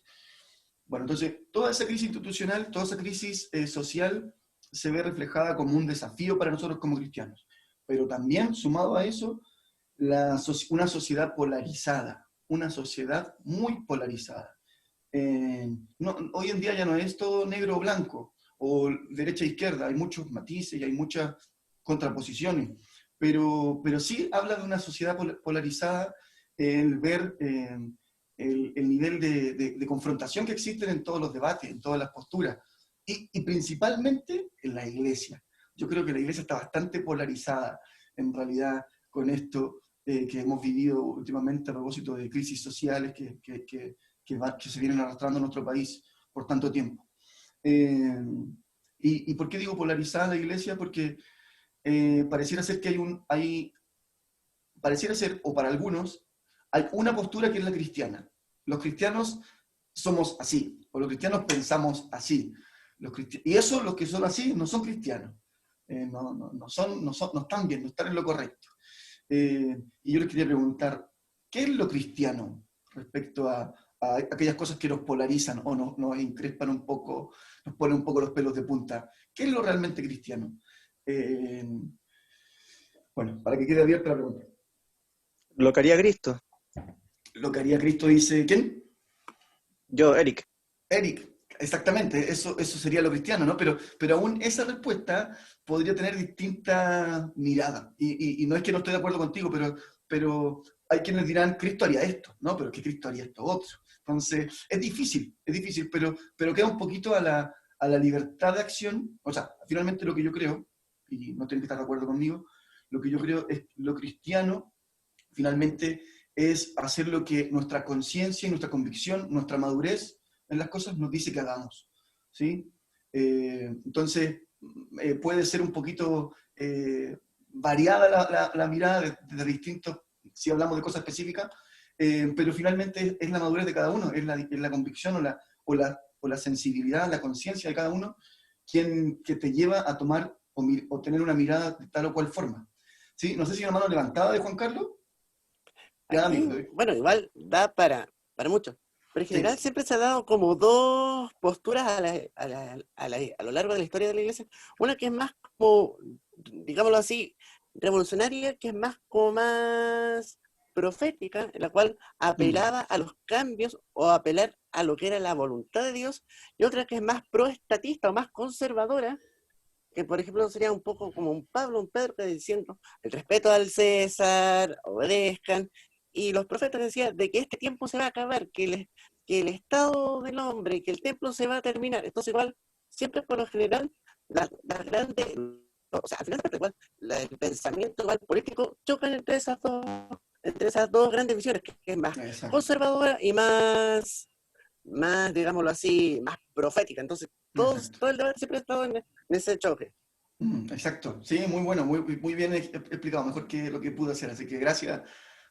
Bueno, entonces, toda esa crisis institucional, toda esa crisis social, se ve reflejada como un desafío para nosotros como cristianos. Pero también, sumado a eso, una sociedad polarizada, una sociedad muy polarizada. Hoy en día ya no es todo negro o blanco, o derecha e izquierda, hay muchos matices y hay muchas contraposiciones, pero sí habla de una sociedad polarizada, el ver el nivel de confrontación que existen en todos los debates, en todas las posturas, y principalmente en la iglesia. Yo creo que la iglesia está bastante polarizada, en realidad, con esto que hemos vivido últimamente a propósito de crisis sociales que se vienen arrastrando en nuestro país por tanto tiempo. ¿Y por qué digo polarizada la iglesia? Porque pareciera ser que pareciera ser, o para algunos, hay una postura que es la cristiana. Los cristianos somos así, o los cristianos pensamos así. Y eso, los que son así, no son cristianos. No están bien, no están en lo correcto. Y yo les quería preguntar, ¿qué es lo cristiano respecto a aquellas cosas que nos polarizan o nos encrespan un poco, nos ponen un poco los pelos de punta? ¿Qué es lo realmente cristiano? Bueno, para que quede abierta la pregunta. Lo que haría Cristo. Lo que haría Cristo, dice, ¿quién? Yo, Eric. Eric, exactamente, eso sería lo cristiano, ¿no? Pero aún esa respuesta podría tener distintas miradas. Y no es que no estoy de acuerdo contigo, pero hay quienes dirán, Cristo haría esto, ¿no? Pero que Cristo haría esto otro. Entonces, es difícil, pero queda un poquito a la libertad de acción. O sea, finalmente lo que yo creo, y no tienen que estar de acuerdo conmigo, lo que yo creo es lo cristiano, finalmente, es hacer lo que nuestra conciencia y nuestra convicción, nuestra madurez en las cosas nos dice que hagamos, ¿sí? Entonces, puede ser un poquito variada la mirada de distintos, si hablamos de cosas específicas, pero finalmente es la madurez de cada uno, es la convicción o la sensibilidad, la conciencia de cada uno, que te lleva a tomar o tener una mirada de tal o cual forma. ¿Sí? No sé si una mano levantada de Juan Carlos. Ya, amigo. Bueno, igual da para mucho. Pero en general Sí. siempre se ha dado como dos posturas a lo largo de la historia de la Iglesia. Una que es más como, digámoslo así, revolucionaria, que es más profética, en la cual apelaba a los cambios o apelar a lo que era la voluntad de Dios, y otra que es más proestatista o más conservadora, que por ejemplo sería un poco como un Pablo, un Pedro, que diciendo el respeto al César, obedezcan, y los profetas decían de que este tiempo se va a acabar, que el estado del hombre, que el templo se va a terminar. Entonces igual, siempre por lo general, las grandes, o sea, al final igual, el pensamiento igual político chocan entre esas dos grandes visiones, que es más Exacto. conservadora y más, digámoslo así, más profética. Entonces, todo el debate siempre ha estado en ese choque. Exacto, sí, muy bueno, muy bien explicado, mejor que lo que pude hacer, así que gracias,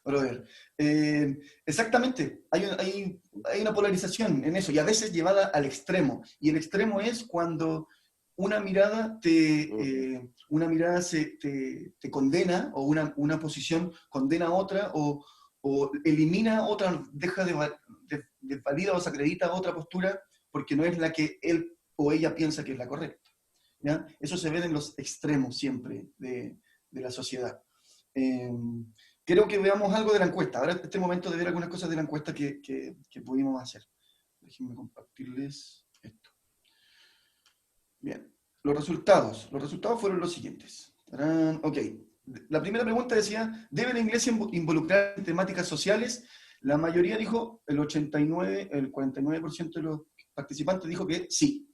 brother. Exactamente, hay una polarización en eso, y a veces llevada al extremo, y el extremo es cuando una mirada te condena, o una posición condena a otra, o elimina a otra, deja desvalida o desacredita otra postura, porque no es la que él o ella piensa que es la correcta. ¿Ya? Eso se ve en los extremos siempre de la sociedad. Creo que veamos algo de la encuesta. Ahora es este momento de ver algunas cosas de la encuesta que pudimos hacer. Déjenme compartirles esto. Bien, los resultados fueron los siguientes. ¡Tarán! Ok, la primera pregunta decía, ¿debe la iglesia involucrar en temáticas sociales? La mayoría dijo, el 49% de los participantes dijo que sí.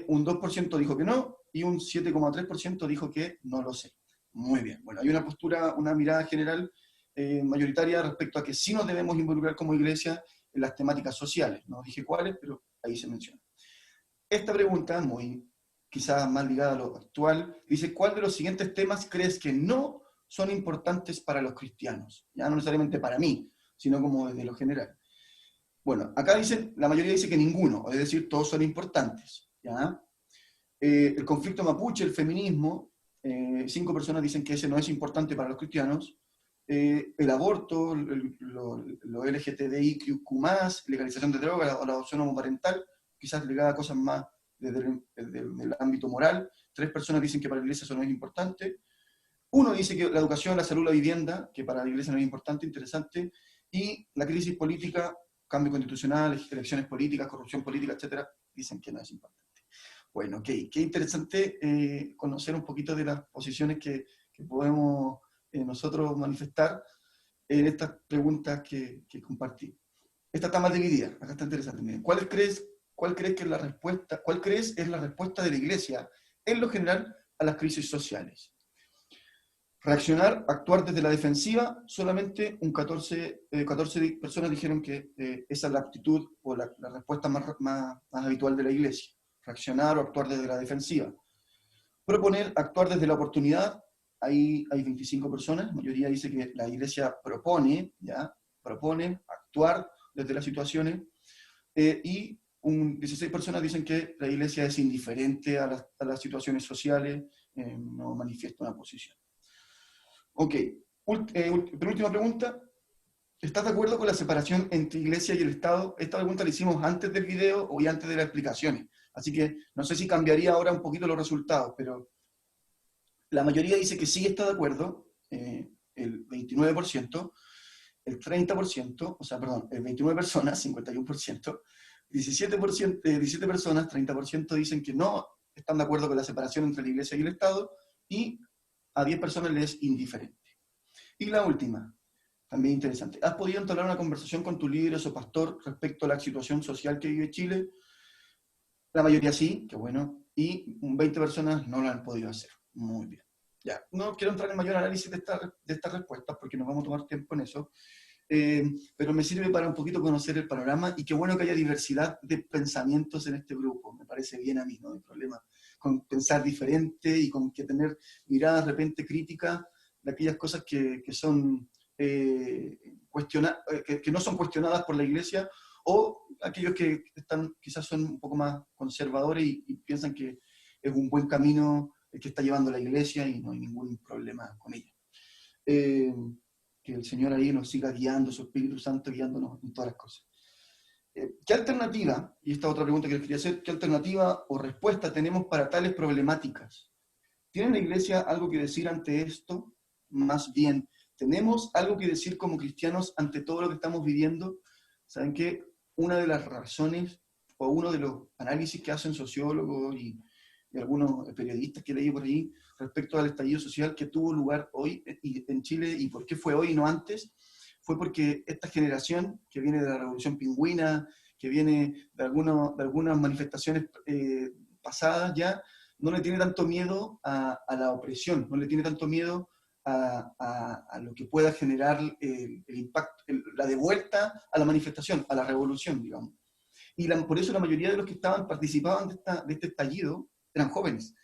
Un 2% dijo que no, y un 7,3% dijo que no lo sé. Muy bien. Bueno, hay una postura, una mirada general mayoritaria respecto a que sí nos debemos involucrar como iglesia en las temáticas sociales. No dije cuáles, pero ahí se menciona. Esta pregunta, quizás más ligada a lo actual, dice, ¿cuál de los siguientes temas crees que no son importantes para los cristianos? Ya no necesariamente para mí, sino como desde lo general. Bueno, acá la mayoría dice que ninguno, es decir, todos son importantes. ¿Ya? El conflicto mapuche, el feminismo, 5 personas dicen que ese no es importante para los cristianos. El aborto, lo LGTBIQ+, legalización de drogas, la adopción homoparental, quizás ligada a cosas más desde el ámbito moral. 3 personas dicen que para la iglesia eso no es importante. 1 dice que la educación, la salud, la vivienda, que para la iglesia no es importante, interesante. Y la crisis política, cambio constitucional, elecciones políticas, corrupción política, etcétera, dicen que no es importante. Bueno, qué interesante conocer un poquito de las posiciones que podemos nosotros manifestar en estas preguntas que compartí. Esta está más dividida, acá está interesante. Miren, ¿cuál crees que es la respuesta? ¿Cuál crees es la respuesta de la iglesia en lo general a las crisis sociales? Reaccionar, actuar desde la defensiva, solamente 14 personas dijeron que esa es la actitud o la respuesta más habitual de la iglesia. Reaccionar o actuar desde la defensiva. Proponer, actuar desde la oportunidad. Ahí hay 25 personas, la mayoría dice que la iglesia propone, ¿ya? Propone actuar desde las situaciones, y 16 personas dicen que la iglesia es indiferente a las situaciones sociales, no manifiesta una posición. Ok, penúltima pregunta. ¿Estás de acuerdo con la separación entre iglesia y el Estado? Esta pregunta la hicimos antes del video y antes de las explicaciones, así que no sé si cambiaría ahora un poquito los resultados, pero la mayoría dice que sí está de acuerdo, el 29%, el 30%, o sea, perdón, el 29 personas, 51%, 17 personas, 30% dicen que no están de acuerdo con la separación entre la iglesia y el Estado, y a 10 personas les es indiferente. Y la última, también interesante. ¿Has podido entablar una conversación con tus líderes o pastor respecto a la situación social que vive Chile? La mayoría sí, qué bueno, y 20 personas no lo han podido hacer. Muy bien. Ya, no quiero entrar en mayor análisis de estas respuestas porque nos vamos a tomar tiempo en eso, pero me sirve para un poquito conocer el panorama, y qué bueno que haya diversidad de pensamientos en este grupo. Me parece bien a mí, no hay problema con pensar diferente y con que tener miradas de repente críticas de aquellas cosas que son que no son cuestionadas por la iglesia, o aquellos que quizás son un poco más conservadores y piensan que es un buen camino el que está llevando la iglesia y no hay ningún problema con ella. Que el Señor ahí nos siga guiando, su Espíritu Santo guiándonos en todas las cosas. ¿Qué alternativa, y esta otra pregunta que les quería hacer, qué alternativa o respuesta tenemos para tales problemáticas? ¿Tiene la iglesia algo que decir ante esto? Más bien, ¿tenemos algo que decir como cristianos ante todo lo que estamos viviendo? ¿Saben qué? Una de las razones, o uno de los análisis que hacen sociólogos y algunos periodistas que leí por ahí respecto al estallido social que tuvo lugar hoy en Chile, y por qué fue hoy y no antes, fue porque esta generación que viene de la Revolución Pingüina, que viene de algunas manifestaciones pasadas ya, no le tiene tanto miedo a la opresión, no le tiene tanto miedo a lo que pueda generar el impacto, la devuelta a la manifestación, a la revolución, digamos. Y por eso la mayoría de los que participaban de este estallido eran jóvenes.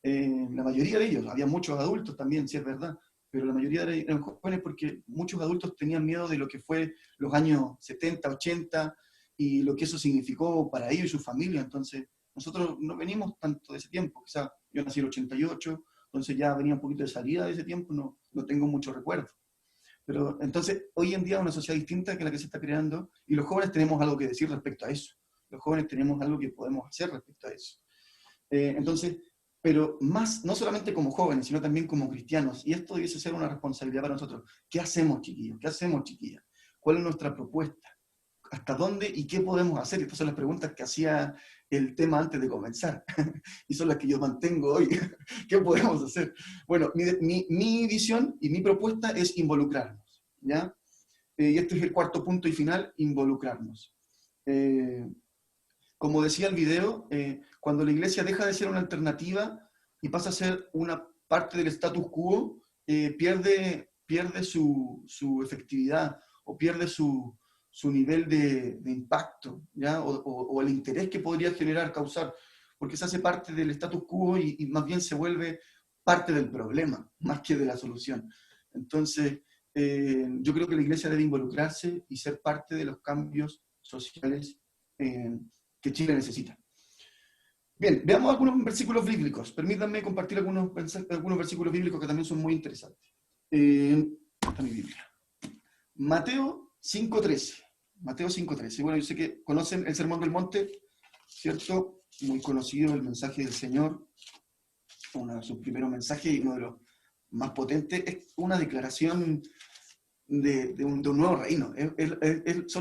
La mayoría de ellos, había muchos adultos también, sí es verdad, pero la mayoría eran jóvenes porque muchos adultos tenían miedo de lo que fue los años 70, 80, y lo que eso significó para ellos y su familia. Entonces, nosotros no venimos tanto de ese tiempo, quizá yo nací en el 88, entonces ya venía un poquito de salida de ese tiempo, no tengo mucho recuerdo. Pero entonces, hoy en día es una sociedad distinta que la que se está creando, y los jóvenes tenemos algo que decir respecto a eso. Los jóvenes tenemos algo que podemos hacer respecto a eso. Entonces, pero más, no solamente como jóvenes, sino también como cristianos, y esto debiese ser una responsabilidad para nosotros. ¿Qué hacemos, chiquillos? ¿Qué hacemos, chiquillas? ¿Cuál es nuestra propuesta? ¿Hasta dónde y qué podemos hacer? Estas son las preguntas que hacía el tema antes de comenzar, y son las que yo mantengo hoy. ¿Qué podemos hacer? Bueno, mi visión y mi propuesta es involucrarnos, ¿ya? Y este es el cuarto punto y final: involucrarnos. Como decía el video, cuando la iglesia deja de ser una alternativa y pasa a ser una parte del status quo, pierde su efectividad, o pierde su nivel de impacto, ¿ya? O el interés que podría causar, porque se hace parte del status quo y más bien se vuelve parte del problema, más que de la solución. Entonces, yo creo que la iglesia debe involucrarse y ser parte de los cambios sociales que Chile necesita. Bien, veamos algunos versículos bíblicos. Permítanme compartir algunos versículos bíblicos que también son muy interesantes. Está mi Biblia. Mateo 5.13. Mateo 5.13. Bueno, yo sé que conocen el Sermón del Monte, ¿cierto? Muy conocido, el mensaje del Señor. Su primer mensaje, y uno de los más potentes, es una declaración de un nuevo reino. Es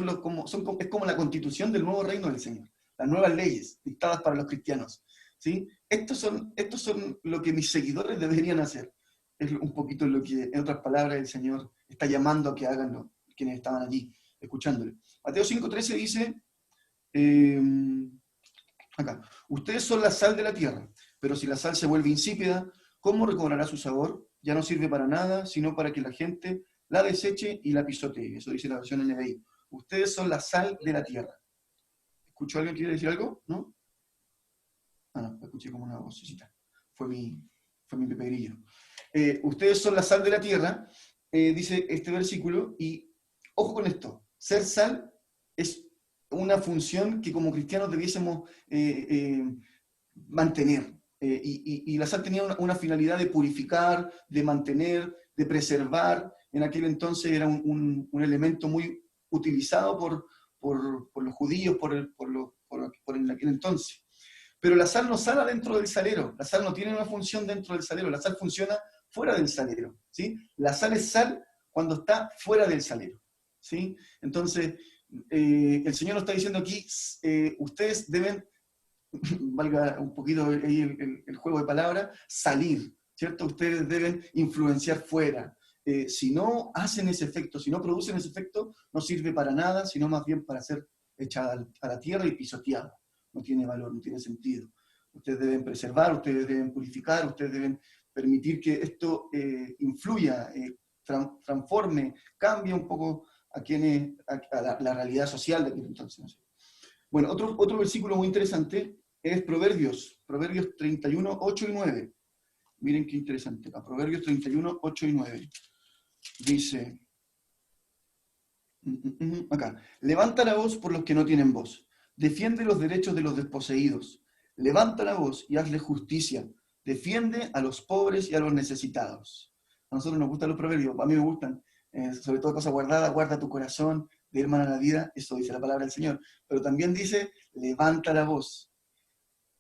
como la constitución del nuevo reino del Señor. Las nuevas leyes dictadas para los cristianos, ¿sí? Estos son lo que mis seguidores deberían hacer. Es un poquito lo que, en otras palabras, el Señor está llamando a que hagan quienes estaban allí escuchándole. Mateo 5.13 dice, acá, ustedes son la sal de la tierra, pero si la sal se vuelve insípida, ¿cómo recobrará su sabor? Ya no sirve para nada, sino para que la gente la deseche y la pisotee. Eso dice la versión NBI. Ustedes son la sal de la tierra. ¿Escuchó alguien que quiere decir algo? ¿No? Ah, no, escuché como una vocecita. fue mi Pepe Grillo. Ustedes son la sal de la tierra, dice este versículo, y ojo con esto, ser sal es una función que como cristianos debiésemos mantener. Y la sal tenía una finalidad de purificar, de mantener, de preservar. En aquel entonces era un elemento muy utilizado por los judíos, en aquel entonces. Pero la sal no sale dentro del salero, la sal no tiene una función dentro del salero, la sal funciona fuera del salero, ¿sí? La sal es sal cuando está fuera del salero, ¿sí? Entonces, el Señor nos está diciendo aquí, ustedes deben, valga un poquito ahí el juego de palabras, salir, ¿cierto? Ustedes deben influenciar fuera. Si no hacen ese efecto, si no producen ese efecto, no sirve para nada, sino más bien para ser echada a la tierra y pisoteada. No tiene valor, no tiene sentido. Ustedes deben preservar, ustedes deben purificar, ustedes deben permitir que esto influya, transforme, cambie un poco a la realidad social de aquel entonces. ¿No? Bueno, otro versículo muy interesante es Proverbios 31, 8 y 9. Miren qué interesante. A Proverbios 31, 8 y 9. Dice, acá, levanta la voz por los que no tienen voz. Defiende los derechos de los desposeídos. Levanta la voz y hazle justicia. Defiende a los pobres y a los necesitados. A nosotros nos gustan los proverbios, a mí me gustan. Sobre todo cosa guardada, guarda tu corazón, de hermana a la vida, eso dice la palabra del Señor. Pero también dice, levanta la voz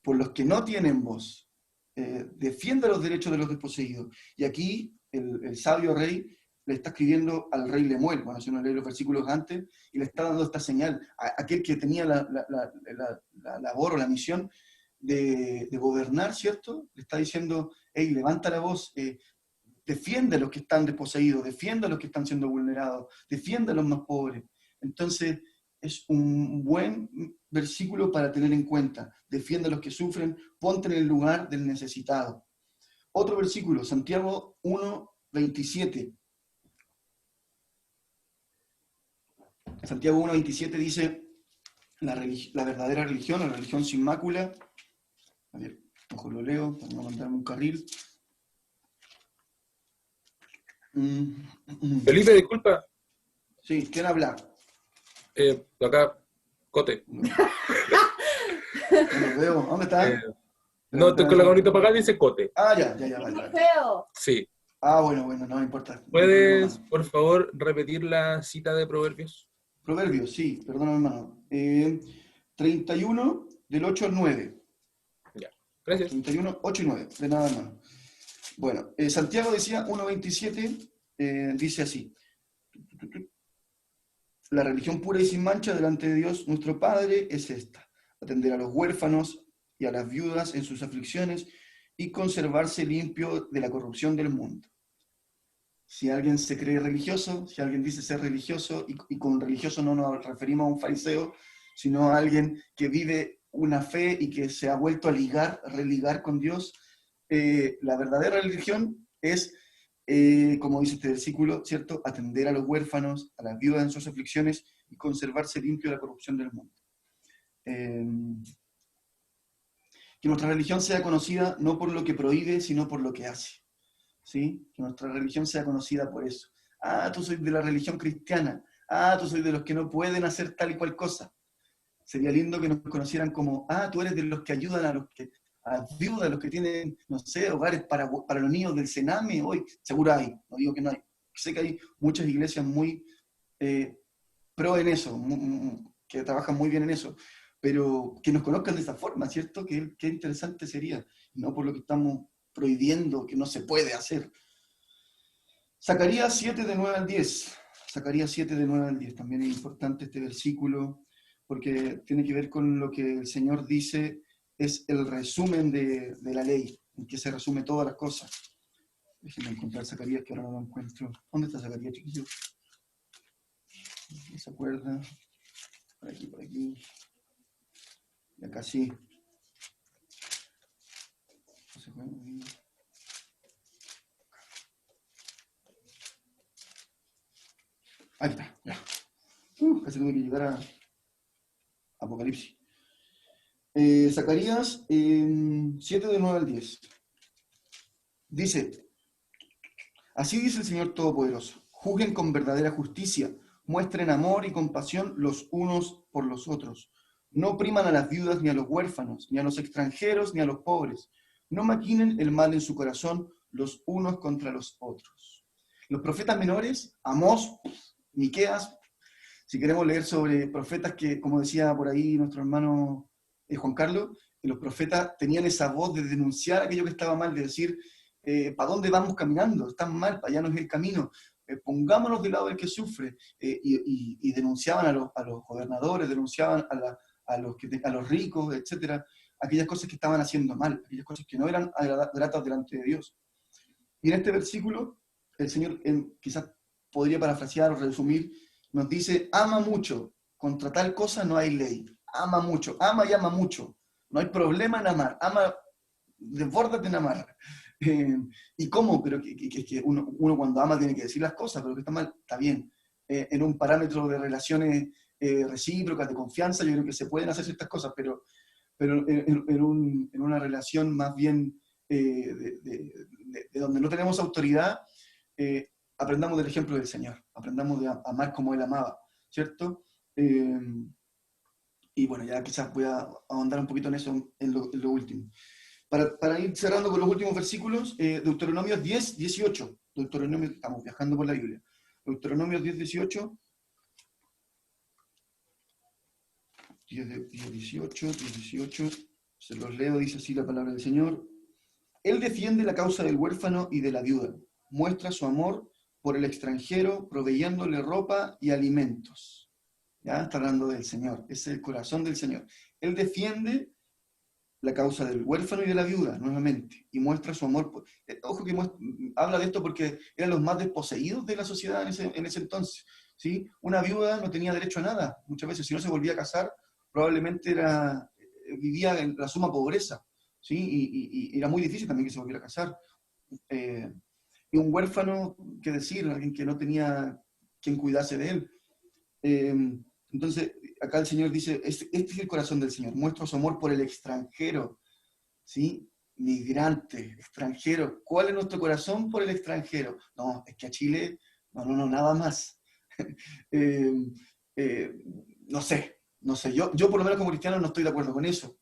por los que no tienen voz. Defiende los derechos de los desposeídos. Y aquí el sabio rey le está escribiendo al rey Lemuel, bueno, si uno lee los versículos antes, y le está dando esta señal a aquel que tenía la labor o la misión de gobernar, ¿cierto? Le está diciendo, hey, levanta la voz, defiende a los que están desposeídos, defiende a los que están siendo vulnerados, defiende a los más pobres. Entonces, es un buen versículo para tener en cuenta. Defiende a los que sufren, ponte en el lugar del necesitado. Otro versículo, Santiago 1, 27. Santiago 1, 27 dice, la verdadera religión, la religión sin mácula. A ver, ojo, lo leo, para no mandarme un carril. Felipe, disculpa. Sí, ¿quién habla? Acá, Cote. No lo veo. ¿Dónde está? No, estoy con la camarita para acá, dice Cote. Ah, ya, vale. Feo. Sí. Ah, bueno, no me importa. ¿Puedes, por favor, repetir la cita de Proverbios? Proverbios, sí, perdóname, hermano. 31, del 8 al 9. Ya, gracias. 31, 8 y 9, de nada, hermano. Bueno, Santiago decía 1.27, dice así. La religión pura y sin mancha delante de Dios, nuestro Padre, es esta: atender a los huérfanos y a las viudas en sus aflicciones y conservarse limpio de la corrupción del mundo. Si alguien se cree religioso, si alguien dice ser religioso, y con religioso no nos referimos a un fariseo, sino a alguien que vive una fe y que se ha vuelto a religar con Dios, la verdadera religión es, como dice este versículo, ¿cierto?, atender a los huérfanos, a las viudas en sus aflicciones y conservarse limpio de la corrupción del mundo. Que nuestra religión sea conocida no por lo que prohíbe, sino por lo que hace. ¿Sí? Que nuestra religión sea conocida por eso. Ah, tú soy de la religión cristiana. Ah, tú soy de los que no pueden hacer tal y cual cosa. Sería lindo que nos conocieran como, ah, tú eres de los que ayudan a las viudas, a los que tienen, no sé, hogares para los niños del Sename. Hoy, seguro hay, no digo que no hay. Sé que hay muchas iglesias muy pro en eso, que trabajan muy bien en eso, pero que nos conozcan de esa forma, ¿cierto? Qué interesante sería, no por lo que estamos prohibiendo, que no se puede hacer. Zacarías 7, de 9 al 10. Zacarías 7, de 9 al 10. También es importante este versículo, porque tiene que ver con lo que el Señor dice, es el resumen de la ley, en que se resume todas las cosas. Déjenme encontrar Zacarías, que ahora no lo encuentro. ¿Dónde está Zacarías, chiquillo? ¿No se acuerda? Por aquí. Y acá sí. Ahí está, ya. Casi tengo que llegar a Apocalipsis. Zacarías 7, de 9 al 10. Dice, así dice el Señor Todopoderoso, juzguen con verdadera justicia, muestren amor y compasión los unos por los otros. No opriman a las viudas ni a los huérfanos, ni a los extranjeros ni a los pobres. No maquinen el mal en su corazón los unos contra los otros. Los profetas menores, Amós, Miqueas, si queremos leer sobre profetas que, como decía por ahí nuestro hermano Juan Carlos, que los profetas tenían esa voz de denunciar aquello que estaba mal, de decir, ¿para dónde vamos caminando? Están mal, para allá no es el camino. Pongámonos del lado del que sufre. Y denunciaban a los gobernadores, denunciaban a los ricos, etcétera, aquellas cosas que estaban haciendo mal, aquellas cosas que no eran gratas delante de Dios. Y en este versículo, el Señor, quizás podría parafrasear o resumir, nos dice, ama mucho, contra tal cosa no hay ley. Ama mucho, ama y ama mucho. No hay problema en amar, ama, desbórdate en amar. ¿Y cómo? Pero que uno cuando ama tiene que decir las cosas, pero que está mal, está bien. En un parámetro de relaciones recíprocas, de confianza, yo creo que se pueden hacer ciertas cosas, pero en una relación más bien de donde no tenemos autoridad, aprendamos del ejemplo del Señor, aprendamos de amar como Él amaba, ¿cierto? Y bueno, ya quizás voy a ahondar un poquito en eso en lo último. Para ir cerrando con los últimos versículos, Deuteronomio 10, 18. Deuteronomio, estamos viajando por la Biblia. Deuteronomio 10, 18. 10, 18, se los leo, dice así la palabra del Señor. Él defiende la causa del huérfano y de la viuda, muestra su amor por el extranjero, proveyéndole ropa y alimentos. Ya está hablando del Señor, es el corazón del Señor. Él defiende la causa del huérfano y de la viuda, nuevamente, y muestra su amor. Ojo que habla de esto porque eran los más desposeídos de la sociedad en ese entonces, ¿sí? Una viuda no tenía derecho a nada, muchas veces, si no se volvía a casar, probablemente vivía en la suma pobreza, ¿sí? Y era muy difícil también que se volviera a casar. Y un huérfano, qué decir, alguien que no tenía quien cuidase de él. Entonces, acá el Señor dice, este es el corazón del Señor, muestra su amor por el extranjero, ¿sí? Migrante, extranjero. ¿Cuál es nuestro corazón por el extranjero? No, es que a Chile, no, nada más. No sé, yo por lo menos como cristiano no estoy de acuerdo con eso,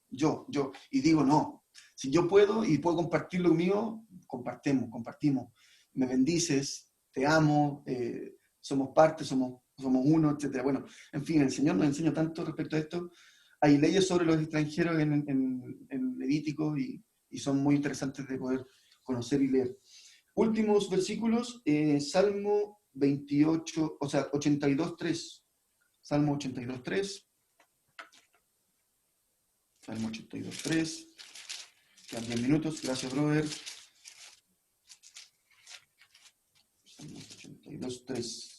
y digo no, si yo puedo y puedo compartir lo mío, compartimos, me bendices, te amo, somos parte, somos uno, etc. Bueno, en fin, el Señor nos enseña tanto respecto a esto. Hay leyes sobre los extranjeros en Levítico y son muy interesantes de poder conocer y leer. Últimos versículos, Salmo 28, o sea, 82.3. Salmo 82.3. Salmo 82.3. Quedan 10 minutos. Gracias, brother. Salmo 82.3.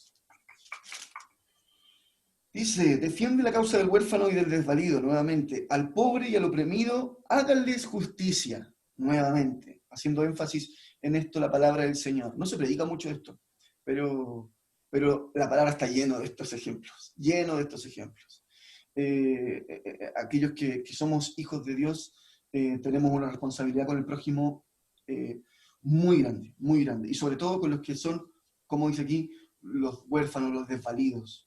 Dice, defiende la causa del huérfano y del desvalido, nuevamente. Al pobre y al oprimido, háganles justicia, nuevamente. Haciendo énfasis en esto la palabra del Señor. No se predica mucho esto, pero la palabra está lleno de estos ejemplos, aquellos que somos hijos de Dios, tenemos una responsabilidad con el prójimo muy grande, y sobre todo con los que son, como dice aquí, los huérfanos, los desvalidos.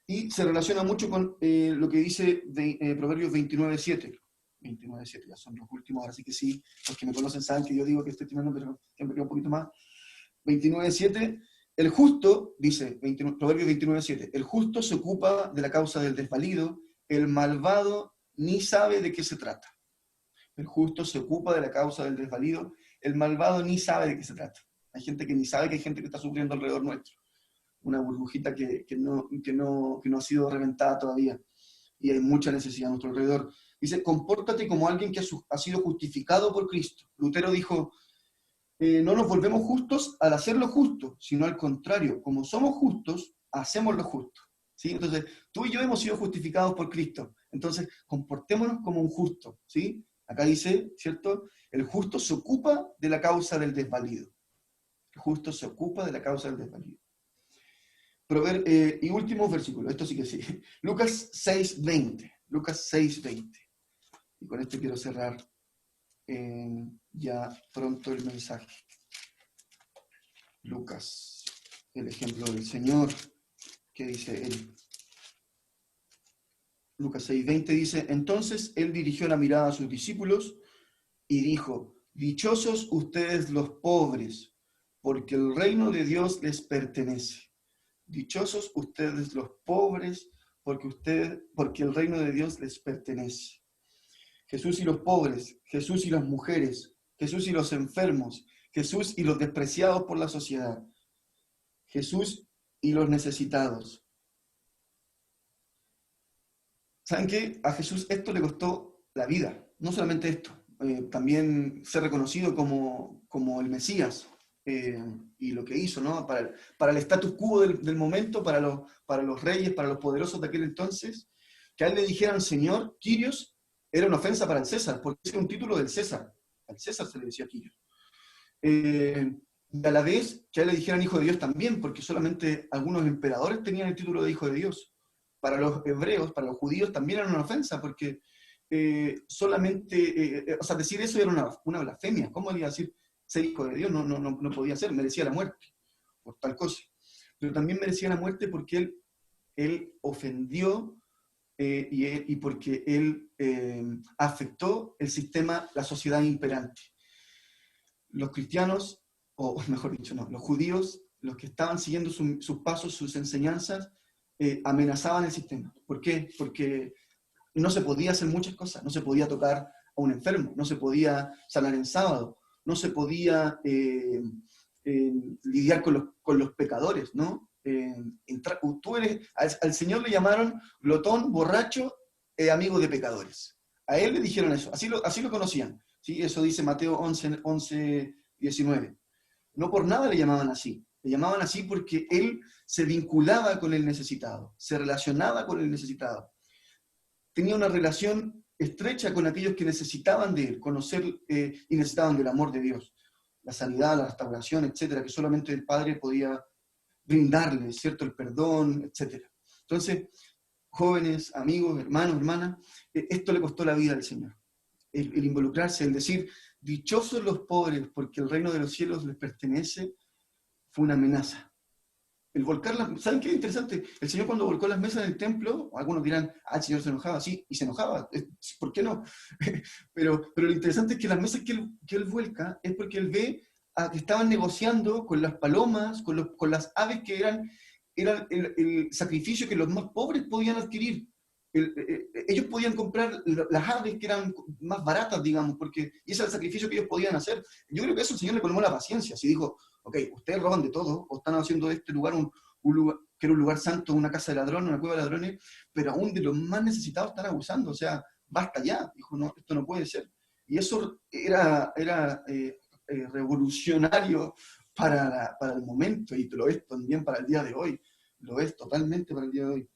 Y se relaciona mucho con lo que dice Proverbios 29.7. 29.7, ya son los últimos, ahora sí que sí, los que me conocen saben que yo digo que estoy terminando, pero siempre queda un poquito más. 29.7, el justo, dice Proverbios 29.7, el justo se ocupa de la causa del desvalido, el malvado ni sabe de qué se trata. El justo se ocupa de la causa del desvalido, el malvado ni sabe de qué se trata. Hay gente que ni sabe que hay gente que está sufriendo alrededor nuestro. Una burbujita que no ha sido reventada todavía. Y hay mucha necesidad a nuestro alrededor. Dice, compórtate como alguien que ha sido justificado por Cristo. Lutero dijo, no nos volvemos justos al hacer lo justo, sino al contrario, como somos justos, hacemos lo justo. ¿Sí? Entonces, tú y yo hemos sido justificados por Cristo. Entonces, comportémonos como un justo. ¿Sí? Acá dice, ¿cierto? El justo se ocupa de la causa del desvalido. El justo se ocupa de la causa del desvalido. Y último versículo, esto sí que sí. Lucas 6.20. Lucas 6.20. Y con esto quiero cerrar ya pronto el mensaje. Lucas, el ejemplo del Señor, ¿qué dice él? Lucas 6:20 dice, entonces él dirigió la mirada a sus discípulos y dijo, dichosos ustedes los pobres, porque el reino de Dios les pertenece. Dichosos ustedes los pobres, porque el reino de Dios les pertenece. Jesús y los pobres, Jesús y las mujeres, Jesús y los enfermos, Jesús y los despreciados por la sociedad, Jesús y los necesitados. ¿Saben qué? A Jesús esto le costó la vida, no solamente esto, también ser reconocido como el Mesías, y lo que hizo, ¿no? Para el status quo del momento, para los reyes, para los poderosos de aquel entonces, que a él le dijeran Señor, Kyrios, era una ofensa para el César, porque es un título del César. Al César se le decía Kyrios. Y a la vez, que a él le dijeran hijo de Dios también, porque solamente algunos emperadores tenían el título de hijo de Dios. Para los hebreos, para los judíos también era una ofensa, porque solamente, o sea, decir eso era una blasfemia. ¿Cómo iba a decir ser hijo de Dios? No podía ser, merecía la muerte por tal cosa. Pero también merecía la muerte porque él ofendió y porque él afectó el sistema, la sociedad imperante. Los cristianos, o mejor dicho, no, los judíos, los que estaban siguiendo sus pasos, sus enseñanzas, amenazaban el sistema. ¿Por qué? Porque no se podía hacer muchas cosas, no se podía tocar a un enfermo, no se podía sanar en sábado, no se podía lidiar con los pecadores, ¿no? Al Señor le llamaron glotón, borracho, amigo de pecadores. A él le dijeron eso, así lo conocían, ¿sí? Eso dice Mateo 11:19. No por nada le llamaban así porque él se vinculaba con el necesitado, se relacionaba con el necesitado. Tenía una relación estrecha con aquellos que necesitaban de él, conocer y necesitaban del amor de Dios, la sanidad, la restauración, etcétera, que solamente el Padre podía brindarles, ¿cierto? El perdón, etcétera. Entonces, jóvenes, amigos, hermanos, hermanas, esto le costó la vida al Señor. El involucrarse, el decir, dichosos los pobres, porque el reino de los cielos les pertenece, fue una amenaza. El volcar ¿saben qué es interesante? El Señor cuando volcó las mesas en el templo, algunos dirán, el Señor se enojaba, sí, y se enojaba, ¿por qué no? pero lo interesante es que las mesas que él vuelca es porque él ve que estaban negociando con las palomas, con las aves que eran el sacrificio que los más pobres podían adquirir. Ellos podían comprar las aves que eran más baratas, digamos, y ese era el sacrificio que ellos podían hacer. Yo creo que eso el Señor le colmó la paciencia, así dijo, ok, ustedes roban de todo, o están haciendo de este lugar un lugar, que era un lugar santo, una casa de ladrones, una cueva de ladrones, pero aún de los más necesitados están abusando, o sea, basta ya, dijo, no, esto no puede ser. Y eso era revolucionario para el momento, y lo es también para el día de hoy, lo es totalmente para el día de hoy.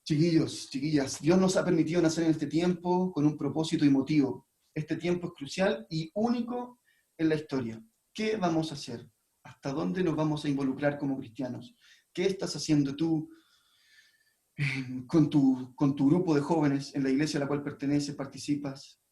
Chiquillos, chiquillas, Dios nos ha permitido nacer en este tiempo con un propósito y motivo. Este tiempo es crucial y único en la historia. ¿Qué vamos a hacer? ¿Hasta dónde nos vamos a involucrar como cristianos? ¿Qué estás haciendo tú con tu grupo de jóvenes en la iglesia a la cual perteneces, participas?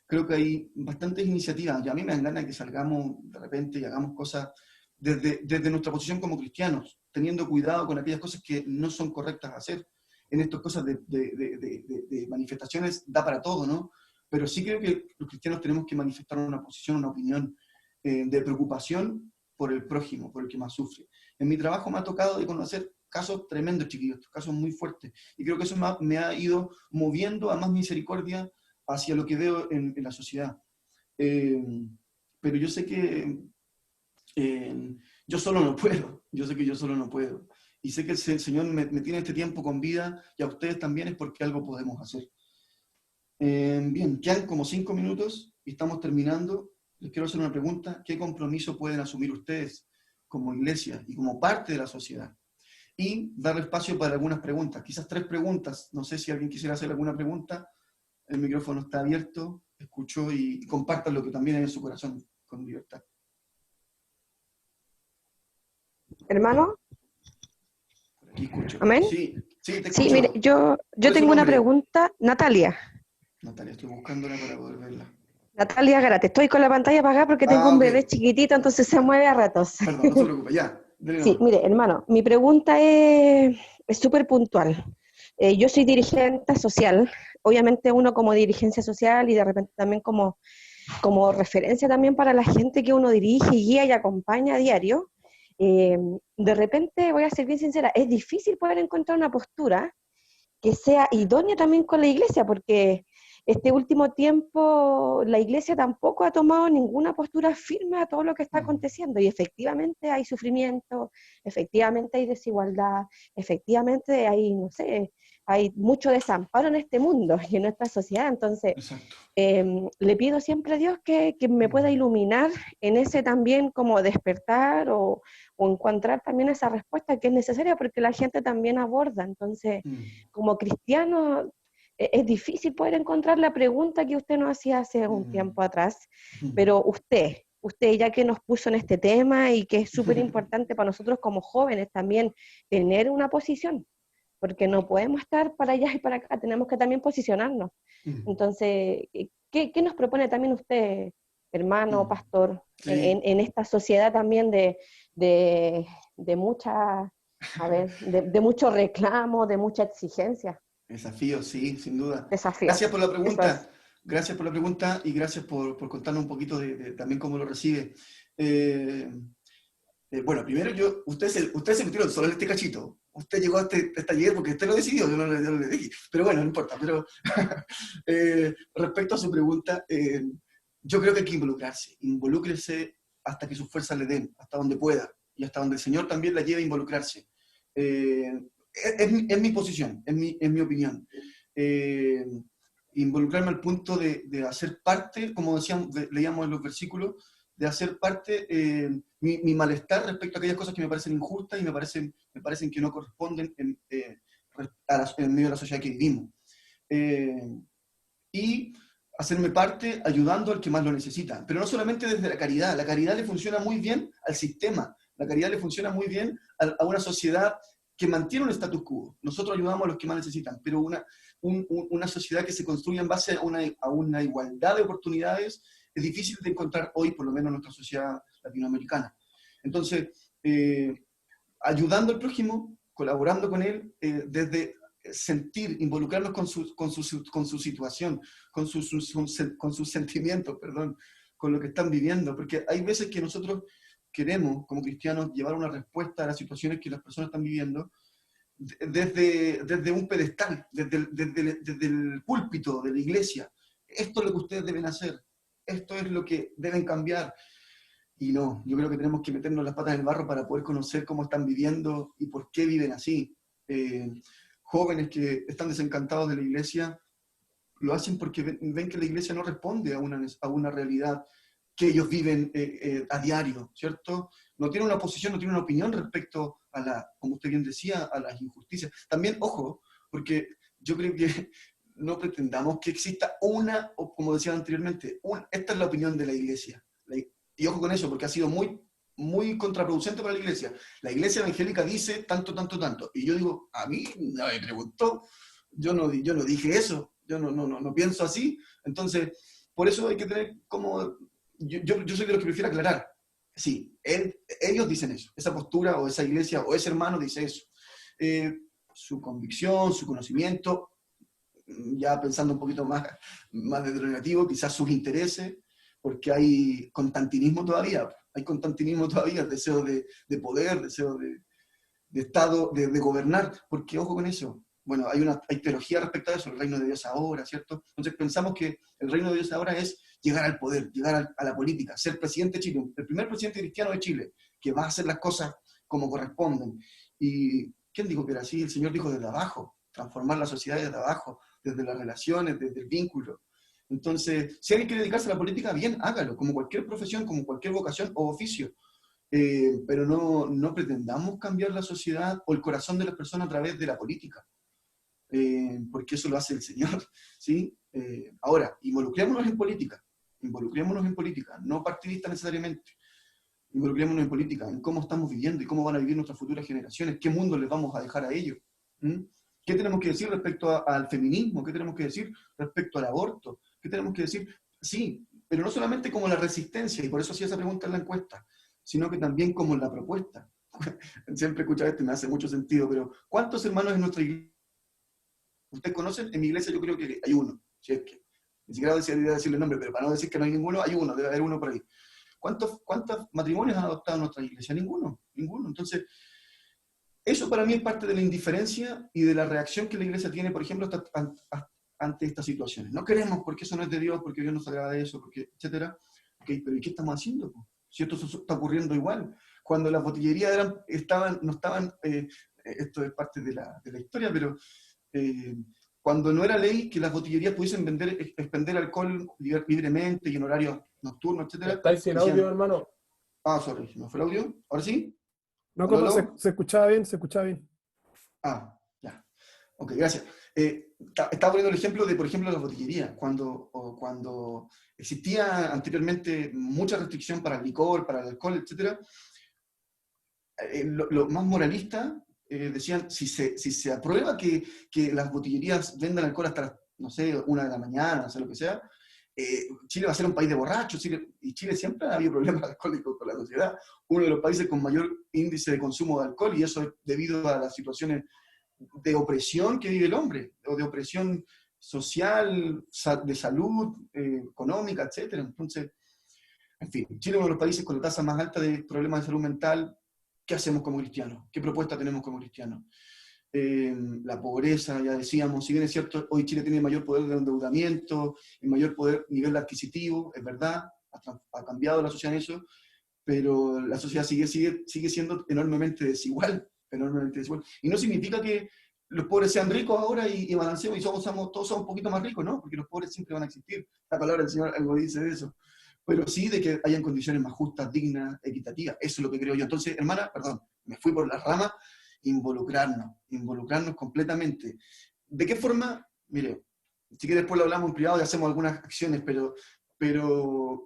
Creo que hay bastantes iniciativas. Y a mí me dan ganas de que salgamos de repente y hagamos cosas desde nuestra posición como cristianos, teniendo cuidado con aquellas cosas que no son correctas hacer. En estas cosas de manifestaciones da para todo, ¿no? Pero sí creo que los cristianos tenemos que manifestar una posición, una opinión de preocupación por el prójimo, por el que más sufre. En mi trabajo me ha tocado de conocer casos tremendos, chiquillos, casos muy fuertes, y creo que eso me ha ido moviendo a más misericordia hacia lo que veo en la sociedad. Pero yo sé que yo solo no puedo, yo sé que yo solo no puedo. Y sé que el Señor me tiene este tiempo con vida, y a ustedes también es porque algo podemos hacer. Bien, quedan como 5 minutos y estamos terminando. Les quiero hacer una pregunta. ¿Qué compromiso pueden asumir ustedes como iglesia y como parte de la sociedad? Y dar espacio para algunas preguntas, quizás 3 preguntas. No sé si alguien quisiera hacer alguna pregunta. El micrófono está abierto. Escucho y compartan lo que también hay en su corazón con libertad. Hermano. Escucho. ¿Amén? Sí, te escucho. Sí, mire, yo tengo una pregunta. Natalia. Natalia, estoy buscándola para poder verla. Natalia Garate, estoy con la pantalla apagada porque tengo un Ok. bebé chiquitito, entonces se mueve a ratos. Perdón, no se preocupe, ya. Dele Sí, nomás. mire, hermano, mi pregunta es súper puntual. Yo soy dirigente social, obviamente uno como dirigencia social y de repente también como referencia también para la gente que uno dirige, guía y acompaña a diario. De repente, voy a ser bien sincera, es difícil poder encontrar una postura que sea idónea también con la iglesia, porque este último tiempo la iglesia tampoco ha tomado ninguna postura firme a todo lo que está aconteciendo, y efectivamente hay sufrimiento, efectivamente hay desigualdad, efectivamente hay, no sé, hay mucho desamparo en este mundo y en nuestra sociedad. Entonces, Exacto. le pido siempre a Dios que me pueda iluminar en ese también como despertar o encontrar también esa respuesta que es necesaria porque la gente también aborda. Entonces, como cristiano, es difícil poder encontrar la pregunta que usted nos hacía hace un tiempo atrás, pero usted ya que nos puso en este tema y que es súper importante para nosotros como jóvenes también tener una posición, porque no podemos estar para allá y para acá, tenemos que también posicionarnos. Entonces, ¿qué nos propone también usted, hermano, pastor, Sí. en esta sociedad también de mucha, a ver, de mucho reclamo, de mucha exigencia? Desafío, sí, sin duda. Desafío. Gracias por la Eso es. pregunta. Gracias por la pregunta y gracias por contarnos un poquito de también cómo lo recibe. Bueno, primero usted se metió solo en este cachito. Usted llegó a este taller porque usted lo decidió, yo no le dije. Pero bueno, no importa. Pero respecto a su pregunta, yo creo que hay que involucrarse. Involúcrese hasta que sus fuerzas le den, hasta donde pueda. Y hasta donde el Señor también la lleve a involucrarse. Es mi posición, es mi opinión. Involucrarme al punto de hacer parte, como decíamos, leíamos en los versículos, de hacer parte, mi malestar respecto a aquellas cosas que me parecen injustas y me parecen que no corresponden en medio de la sociedad que vivimos. Y hacerme parte ayudando al que más lo necesita. Pero no solamente desde la caridad le funciona muy bien al sistema, la caridad le funciona muy bien a una sociedad que mantiene un status quo. Nosotros ayudamos a los que más necesitan, pero una sociedad que se construye en base a una igualdad de oportunidades es difícil de encontrar hoy, por lo menos en nuestra sociedad latinoamericana. Entonces, ayudando al prójimo, colaborando con él, desde sentir, involucrarnos con su situación, con sus sentimientos, perdón, con lo que están viviendo, porque hay veces que nosotros queremos, como cristianos, llevar una respuesta a las situaciones que las personas están viviendo desde un pedestal, desde el púlpito de la iglesia. Esto es lo que ustedes deben hacer, esto es lo que deben cambiar. Y no, yo creo que tenemos que meternos las patas en el barro para poder conocer cómo están viviendo y por qué viven así. Jóvenes que están desencantados de la iglesia lo hacen porque ven que la iglesia no responde a una realidad que ellos viven a diario, ¿cierto? No tienen una posición, no tienen una opinión respecto a como usted bien decía, a las injusticias. También, ojo, porque yo creo que no pretendamos que exista o como decía anteriormente, esta es la opinión de la iglesia. Y ojo con eso, porque ha sido muy, muy contraproducente para la iglesia. La iglesia evangélica dice tanto, tanto, tanto. Y yo digo, a mí nadie me preguntó, yo no dije eso, yo no pienso así. Entonces, por eso hay que tener como... Yo soy de los que prefiero aclarar. Sí, ellos dicen eso, esa postura o esa iglesia o ese hermano dice eso. Su convicción, su conocimiento, ya pensando un poquito más de lo negativo, quizás sus intereses, porque hay constantinismo todavía, deseo de poder, deseo de Estado, de gobernar, porque ojo con eso. Bueno, hay teología respecto a eso, el reino de Dios ahora, ¿cierto? Entonces pensamos que el reino de Dios ahora es llegar al poder, llegar a la política, ser presidente de Chile, el primer presidente cristiano de Chile, que va a hacer las cosas como corresponden. ¿Y quién dijo que era así? El Señor dijo desde abajo, transformar la sociedad desde abajo, desde las relaciones, desde el vínculo. Entonces, si alguien quiere dedicarse a la política, bien, hágalo, como cualquier profesión, como cualquier vocación o oficio. Pero no pretendamos cambiar la sociedad o el corazón de las personas a través de la política. Porque eso lo hace el Señor, ¿sí? Ahora, involucrémonos en política, no partidista necesariamente. Involucrémonos en política, en cómo estamos viviendo y cómo van a vivir nuestras futuras generaciones, qué mundo les vamos a dejar a ellos. ¿Qué tenemos que decir respecto al feminismo? ¿Qué tenemos que decir respecto al aborto? ¿Qué tenemos que decir? Sí, pero no solamente como la resistencia, y por eso hacía esa pregunta en la encuesta, sino que también como la propuesta. Siempre escuchar esto y me hace mucho sentido, pero ¿cuántos hermanos en nuestra iglesia ustedes conocen? En mi iglesia yo creo que hay uno, si es que, ni siquiera debería decirle el nombre, pero para no decir que no hay ninguno, hay uno, debe haber uno por ahí. ¿Cuántos matrimonios han adoptado nuestra iglesia? Ninguno. Entonces, eso para mí es parte de la indiferencia y de la reacción que la iglesia tiene, por ejemplo, ante estas situaciones. No queremos porque eso no es de Dios, porque Dios nos agrada de eso, porque, etcétera. Okay, pero ¿y qué estamos haciendo? Si esto está ocurriendo igual. Cuando las botillerías no estaban, esto es parte de la historia, pero cuando no era ley que las botillerías pudiesen expender alcohol libremente y en horarios nocturnos, etcétera. ¿Estáis sin audio, hermano? Sorry, ¿me fue el audio? ¿Ahora sí? No, como se escuchaba bien, se escuchaba bien. Ya. Ok, gracias. Estaba poniendo el ejemplo de, por ejemplo, las botillerías. Cuando existía anteriormente mucha restricción para el licor, para el alcohol, etc., los más moralistas decían, si se aprueba que las botillerías vendan alcohol hasta, no sé, 1 de la mañana, no sé lo que sea, Chile va a ser un país de borrachos, y Chile siempre ha habido problemas alcohólicos con la sociedad, uno de los países con mayor índice de consumo de alcohol, y eso es debido a las situaciones de opresión que vive el hombre, o de opresión social, de salud, económica, etc. Entonces, en fin, Chile es uno de los países con la tasa más alta de problemas de salud mental. ¿Qué hacemos como cristianos? ¿Qué propuesta tenemos como cristianos? La pobreza, ya decíamos, si bien es cierto, hoy Chile tiene mayor poder de endeudamiento, y mayor nivel adquisitivo, es verdad, ha cambiado la sociedad en eso, pero la sociedad sigue siendo enormemente desigual. Y no significa que los pobres sean ricos ahora y balancemos y todos somos un poquito más ricos, ¿no? Porque los pobres siempre van a existir. La palabra del Señor algo dice de eso. Pero sí de que hayan condiciones más justas, dignas, equitativas. Eso es lo que creo yo. Entonces, hermana, perdón, me fui por la rama. Involucrarnos completamente. ¿De qué forma? Mire, si que después lo hablamos en privado y hacemos algunas acciones, pero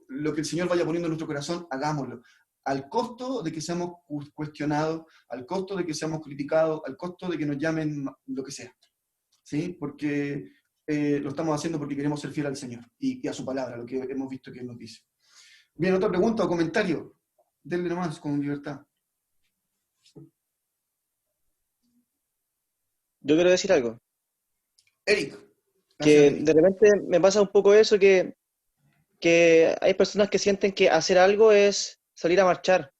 lo que el Señor vaya poniendo en nuestro corazón, hagámoslo. Al costo de que seamos cuestionados, al costo de que seamos criticados, al costo de que nos llamen lo que sea. ¿Sí? Porque lo estamos haciendo porque queremos ser fieles al Señor y a su palabra, lo que hemos visto que Él nos dice. Bien, otra pregunta o comentario. Denle nomás con libertad. Yo quiero decir algo. Eric. Que de repente me pasa un poco eso, que hay personas que sienten que hacer algo es salir a marchar.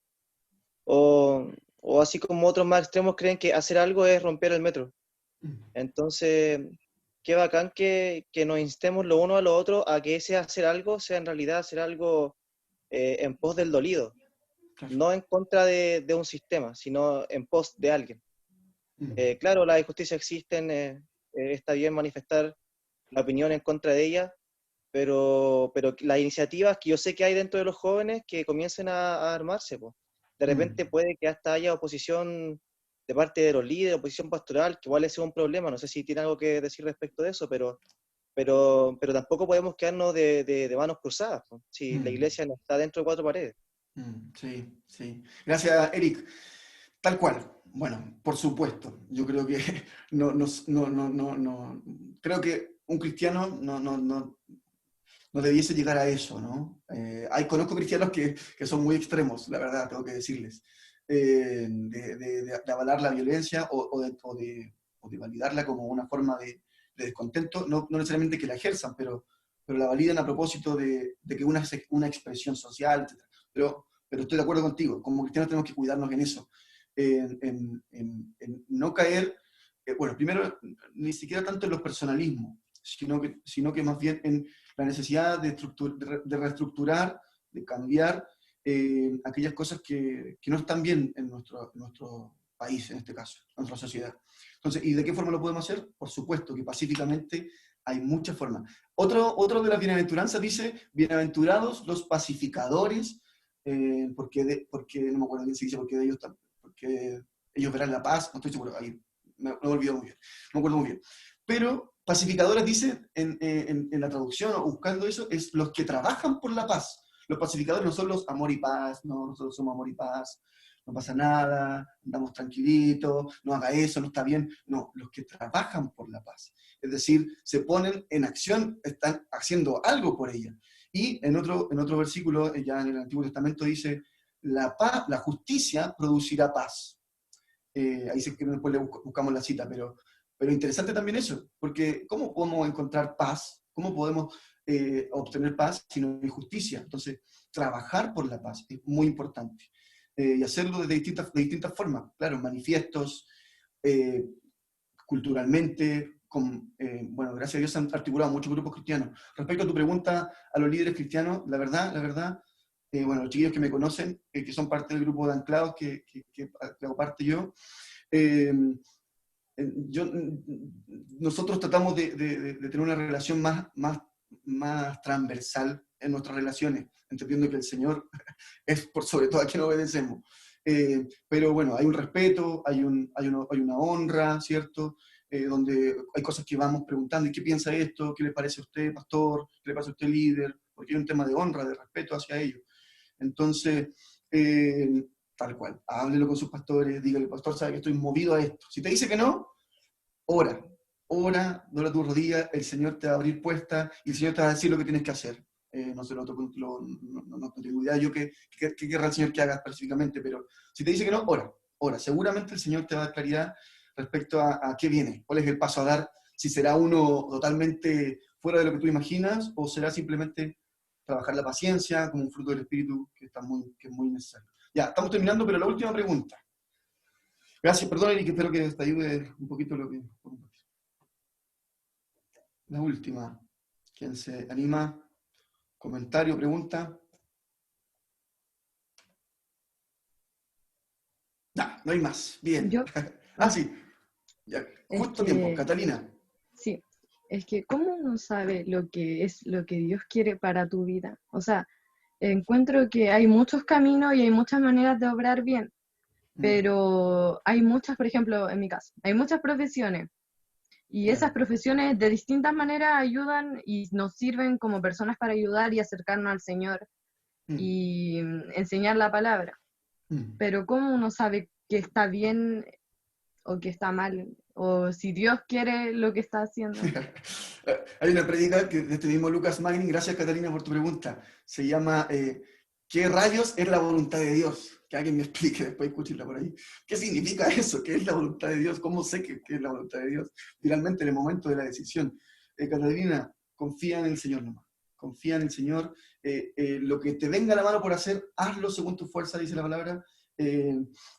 O así como otros más extremos creen que hacer algo es romper el metro. Entonces, qué bacán que nos instemos lo uno a lo otro a que ese hacer algo sea en realidad hacer algo en pos del dolido. Claro. No en contra de un sistema, sino en pos de alguien. Claro, las injusticias existen, está bien manifestar la opinión en contra de ellas, pero las iniciativas que yo sé que hay dentro de los jóvenes que comiencen a armarse, pues. De repente puede que hasta haya oposición de parte de los líderes, oposición pastoral, que igual ese es un problema, no sé si tiene algo que decir respecto de eso, pero tampoco podemos quedarnos de manos cruzadas, pues, si la iglesia no está dentro de 4 paredes. Sí. Gracias, Eric. Tal cual. Bueno, por supuesto. Yo creo que creo que un cristiano no debiese llegar a eso, ¿no? Conozco cristianos que son muy extremos, la verdad, tengo que decirles, de avalar la violencia o de validarla como una forma de descontento, no necesariamente que la ejerzan, pero la validan a propósito de que una expresión social, etc. Pero estoy de acuerdo contigo, como cristianos tenemos que cuidarnos en eso, en no caer, bueno, primero, ni siquiera tanto en los personalismos, sino que más bien en la necesidad de reestructurar, de cambiar aquellas cosas que no están bien en nuestro país, en este caso, en nuestra sociedad. Entonces, ¿y de qué forma lo podemos hacer? Por supuesto que pacíficamente hay muchas formas. Otro de las bienaventuranzas dice, bienaventurados los pacificadores, porque no me acuerdo bien si dice, porque ellos verán la paz, no estoy seguro, ahí me olvidó muy bien, no me acuerdo muy bien. Pero pacificadores dice en la traducción, o buscando eso, es los que trabajan por la paz. Los pacificadores no son los amor y paz, no, nosotros somos amor y paz, no pasa nada, andamos tranquilitos, no haga eso, no está bien. No, los que trabajan por la paz. Es decir, se ponen en acción, están haciendo algo por ella. Y en otro versículo, ya en el Antiguo Testamento dice, la paz, la justicia producirá paz. Ahí sí que después le buscamos la cita, pero interesante también eso, porque ¿cómo podemos encontrar paz? ¿Cómo podemos obtener paz si no hay justicia? Entonces, trabajar por la paz es muy importante. Y hacerlo de distintas formas, claro, manifiestos, culturalmente, bueno, gracias a Dios se han articulado muchos grupos cristianos. Respecto a tu pregunta a los líderes cristianos, la verdad, bueno, los chiquillos que me conocen, que son parte del grupo de anclados que hago parte yo, nosotros tratamos de tener una relación más transversal en nuestras relaciones, entendiendo que el Señor es por sobre todo a quien obedecemos. Pero bueno, hay un respeto, hay una honra, ¿cierto? Donde hay cosas que vamos preguntando, ¿y qué piensa esto? ¿Qué le parece a usted, pastor? ¿Qué le parece a usted, líder? Porque hay un tema de honra, de respeto hacia ellos. Entonces, tal cual, háblelo con sus pastores, dígale, pastor, sabe que estoy movido a esto. Si te dice que no, ora, dobla tus rodillas, el Señor te va a abrir puertas y el Señor te va a decir lo que tienes que hacer. No sé, no tengo idea yo qué querrá el Señor que haga específicamente, pero si te dice que no, ora. Seguramente el Señor te va a dar claridad respecto a qué viene, cuál es el paso a dar, si será uno totalmente fuera de lo que tú imaginas o será simplemente trabajar la paciencia como un fruto del Espíritu que es muy necesario. Ya, estamos terminando, pero la última pregunta. Gracias, perdón, Eric, espero que te ayude un poquito lo que... La última. ¿Quién se anima? ¿Comentario, pregunta? No hay más. Bien. ¿Yo? Sí. Ya, justo tiempo. Catalina. Sí. Es que, ¿cómo uno sabe lo que es lo que Dios quiere para tu vida? O sea, encuentro que hay muchos caminos y hay muchas maneras de obrar bien, pero hay muchas, por ejemplo, en mi caso, hay muchas profesiones. Y esas profesiones de distintas maneras ayudan y nos sirven como personas para ayudar y acercarnos al Señor y enseñar la palabra. Pero ¿cómo uno sabe que está bien o que está mal? O si Dios quiere lo que está haciendo. Hay una predica de este mismo Lucas Magnin, gracias Catalina por tu pregunta, se llama ¿qué rayos es la voluntad de Dios? Que alguien me explique, después escúchenla por ahí. ¿Qué significa eso? ¿Qué es la voluntad de Dios? ¿Cómo sé qué es la voluntad de Dios? Finalmente, en el momento de la decisión. Catalina, confía en el Señor nomás. Confía en el Señor. Lo que te venga a la mano por hacer, hazlo según tu fuerza, dice la palabra.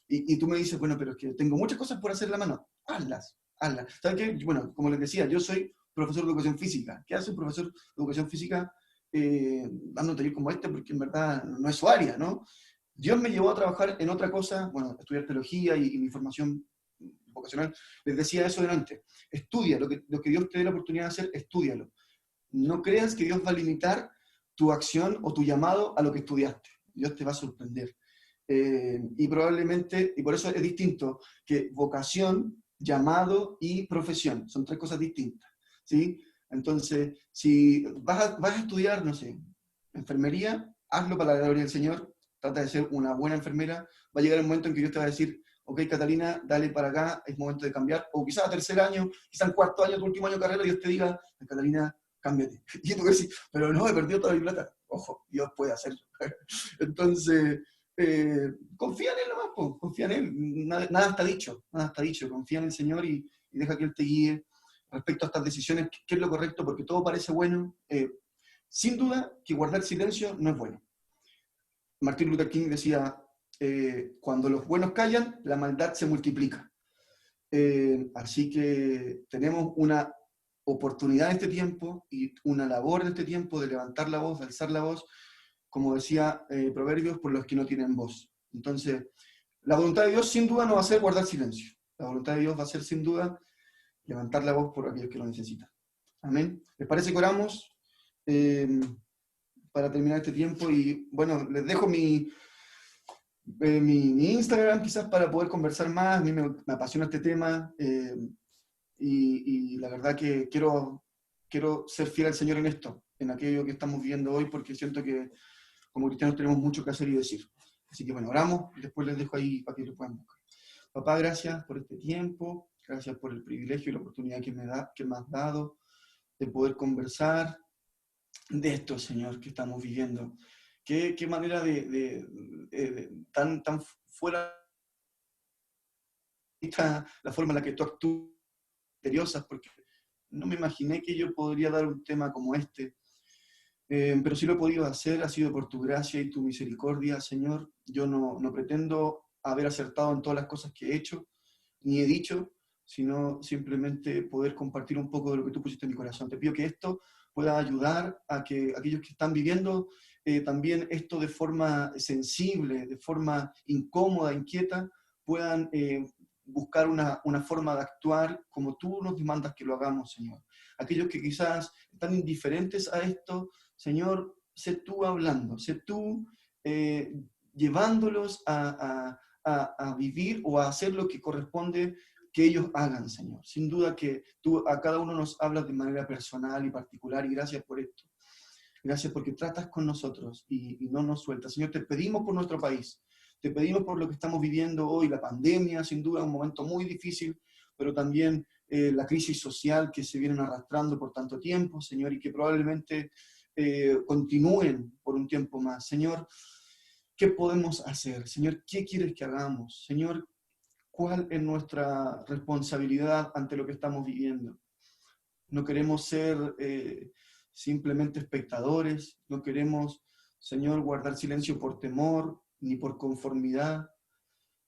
Y tú me dices, bueno, pero es que tengo muchas cosas por hacer en la mano. Hazlas. ¿Sabes qué? Bueno, como les decía, yo soy profesor de educación física. ¿Qué hace un profesor de educación física dando un taller como este? Porque en verdad no es su área, ¿no? Dios me llevó a trabajar en otra cosa, bueno, estudiar teología y mi formación vocacional. Les decía eso delante. Estudia lo que Dios te dé la oportunidad de hacer, estúdialo. No creas que Dios va a limitar tu acción o tu llamado a lo que estudiaste. Dios te va a sorprender. Y probablemente, y por eso es distinto, que vocación, llamado y profesión. Son tres cosas distintas, ¿sí? Entonces, si vas a estudiar, no sé, enfermería, hazlo para la gloria del Señor. Trata de ser una buena enfermera, va a llegar el momento en que Dios te va a decir, ok, Catalina, dale para acá, es momento de cambiar, o quizás a tercer año, quizás en cuarto año, tu último año de carrera, Dios te diga, Catalina, cámbiate. Y tú decís, pero no, he perdido toda mi plata. Ojo, Dios puede hacerlo. Entonces, confía en Él nomás, confía en Él, nada está dicho, confía en el Señor y deja que Él te guíe respecto a estas decisiones, qué es lo correcto, porque todo parece bueno. Sin duda que guardar silencio no es bueno. Martin Luther King decía, cuando los buenos callan, la maldad se multiplica. Así que tenemos una oportunidad en este tiempo y una labor en este tiempo de levantar la voz, de alzar la voz, como decía Proverbios, por los que no tienen voz. Entonces, la voluntad de Dios sin duda no va a ser guardar silencio. La voluntad de Dios va a ser sin duda levantar la voz por aquellos que lo necesitan. Amén. ¿Les parece que oramos? Para terminar este tiempo y bueno, les dejo mi Instagram quizás para poder conversar más. A mí me apasiona este tema y la verdad que quiero ser fiel al Señor en esto, en aquello que estamos viviendo hoy, porque siento que como cristianos tenemos mucho que hacer y decir. Así que bueno, oramos y después les dejo ahí para que lo puedan buscar. Papá, gracias por este tiempo, gracias por el privilegio y la oportunidad que me has dado de poder conversar de esto, Señor, que estamos viviendo. Qué manera tan fuera está la forma en la que tú actúas, misteriosas, porque no me imaginé que yo podría dar un tema como este, pero sí lo he podido hacer, ha sido por tu gracia y tu misericordia, Señor. Yo no pretendo haber acertado en todas las cosas que he hecho, ni he dicho, sino simplemente poder compartir un poco de lo que tú pusiste en mi corazón. Te pido que esto pueda ayudar a que aquellos que están viviendo también esto de forma sensible, de forma incómoda, inquieta, puedan buscar una forma de actuar como tú nos demandas que lo hagamos, Señor. Aquellos que quizás están indiferentes a esto, Señor, sé tú hablando, sé tú llevándolos a vivir o a hacer lo que corresponde que ellos hagan, Señor. Sin duda que tú a cada uno nos hablas de manera personal y particular, y gracias por esto. Gracias porque tratas con nosotros y no nos sueltas. Señor, te pedimos por nuestro país, te pedimos por lo que estamos viviendo hoy, la pandemia, sin duda un momento muy difícil, pero también la crisis social que se vienen arrastrando por tanto tiempo, Señor, y que probablemente continúen por un tiempo más. Señor, ¿qué podemos hacer? Señor, ¿qué quieres que hagamos? Señor, ¿cuál es nuestra responsabilidad ante lo que estamos viviendo? No queremos ser simplemente espectadores, no queremos, Señor, guardar silencio por temor ni por conformidad.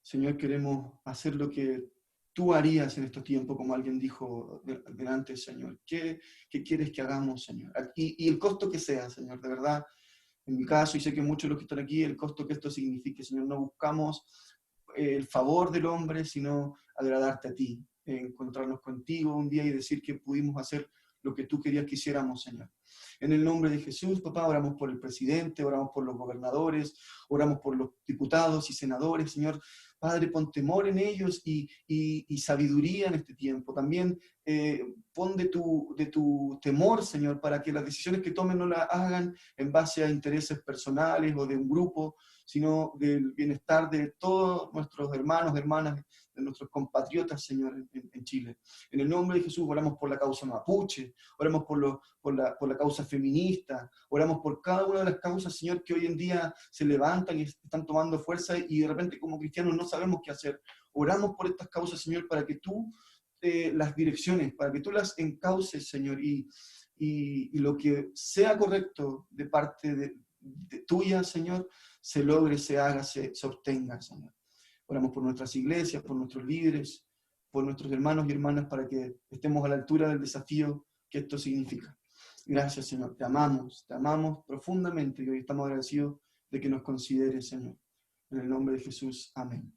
Señor, queremos hacer lo que tú harías en estos tiempos, como alguien dijo delante, Señor. ¿Qué quieres que hagamos, Señor? Y el costo que sea, Señor, de verdad, en mi caso, y sé que muchos de los que están aquí, el costo que esto signifique, Señor, no buscamos el favor del hombre, sino agradarte a ti, encontrarnos contigo un día y decir que pudimos hacer lo que tú querías que hiciéramos, Señor. En el nombre de Jesús, papá, oramos por el presidente, oramos por los gobernadores, oramos por los diputados y senadores, Señor. Padre, pon temor en ellos y sabiduría en este tiempo. También pon de tu temor, Señor, para que las decisiones que tomen no las hagan en base a intereses personales o de un grupo, sino del bienestar de todos nuestros hermanos, hermanas, de nuestros compatriotas, Señor, en Chile. En el nombre de Jesús oramos por la causa mapuche, oramos por la causa feminista, oramos por cada una de las causas, Señor, que hoy en día se levantan y están tomando fuerza y de repente como cristianos no sabemos qué hacer. Oramos por estas causas, Señor, para que tú las direcciones, para que tú las encauces, Señor, y lo que sea correcto de parte de tuya, Señor, se logre, se haga, se obtenga, Señor. Oramos por nuestras iglesias, por nuestros líderes, por nuestros hermanos y hermanas, para que estemos a la altura del desafío que esto significa. Gracias, Señor. Te amamos profundamente y hoy estamos agradecidos de que nos consideres, Señor. En el nombre de Jesús. Amén.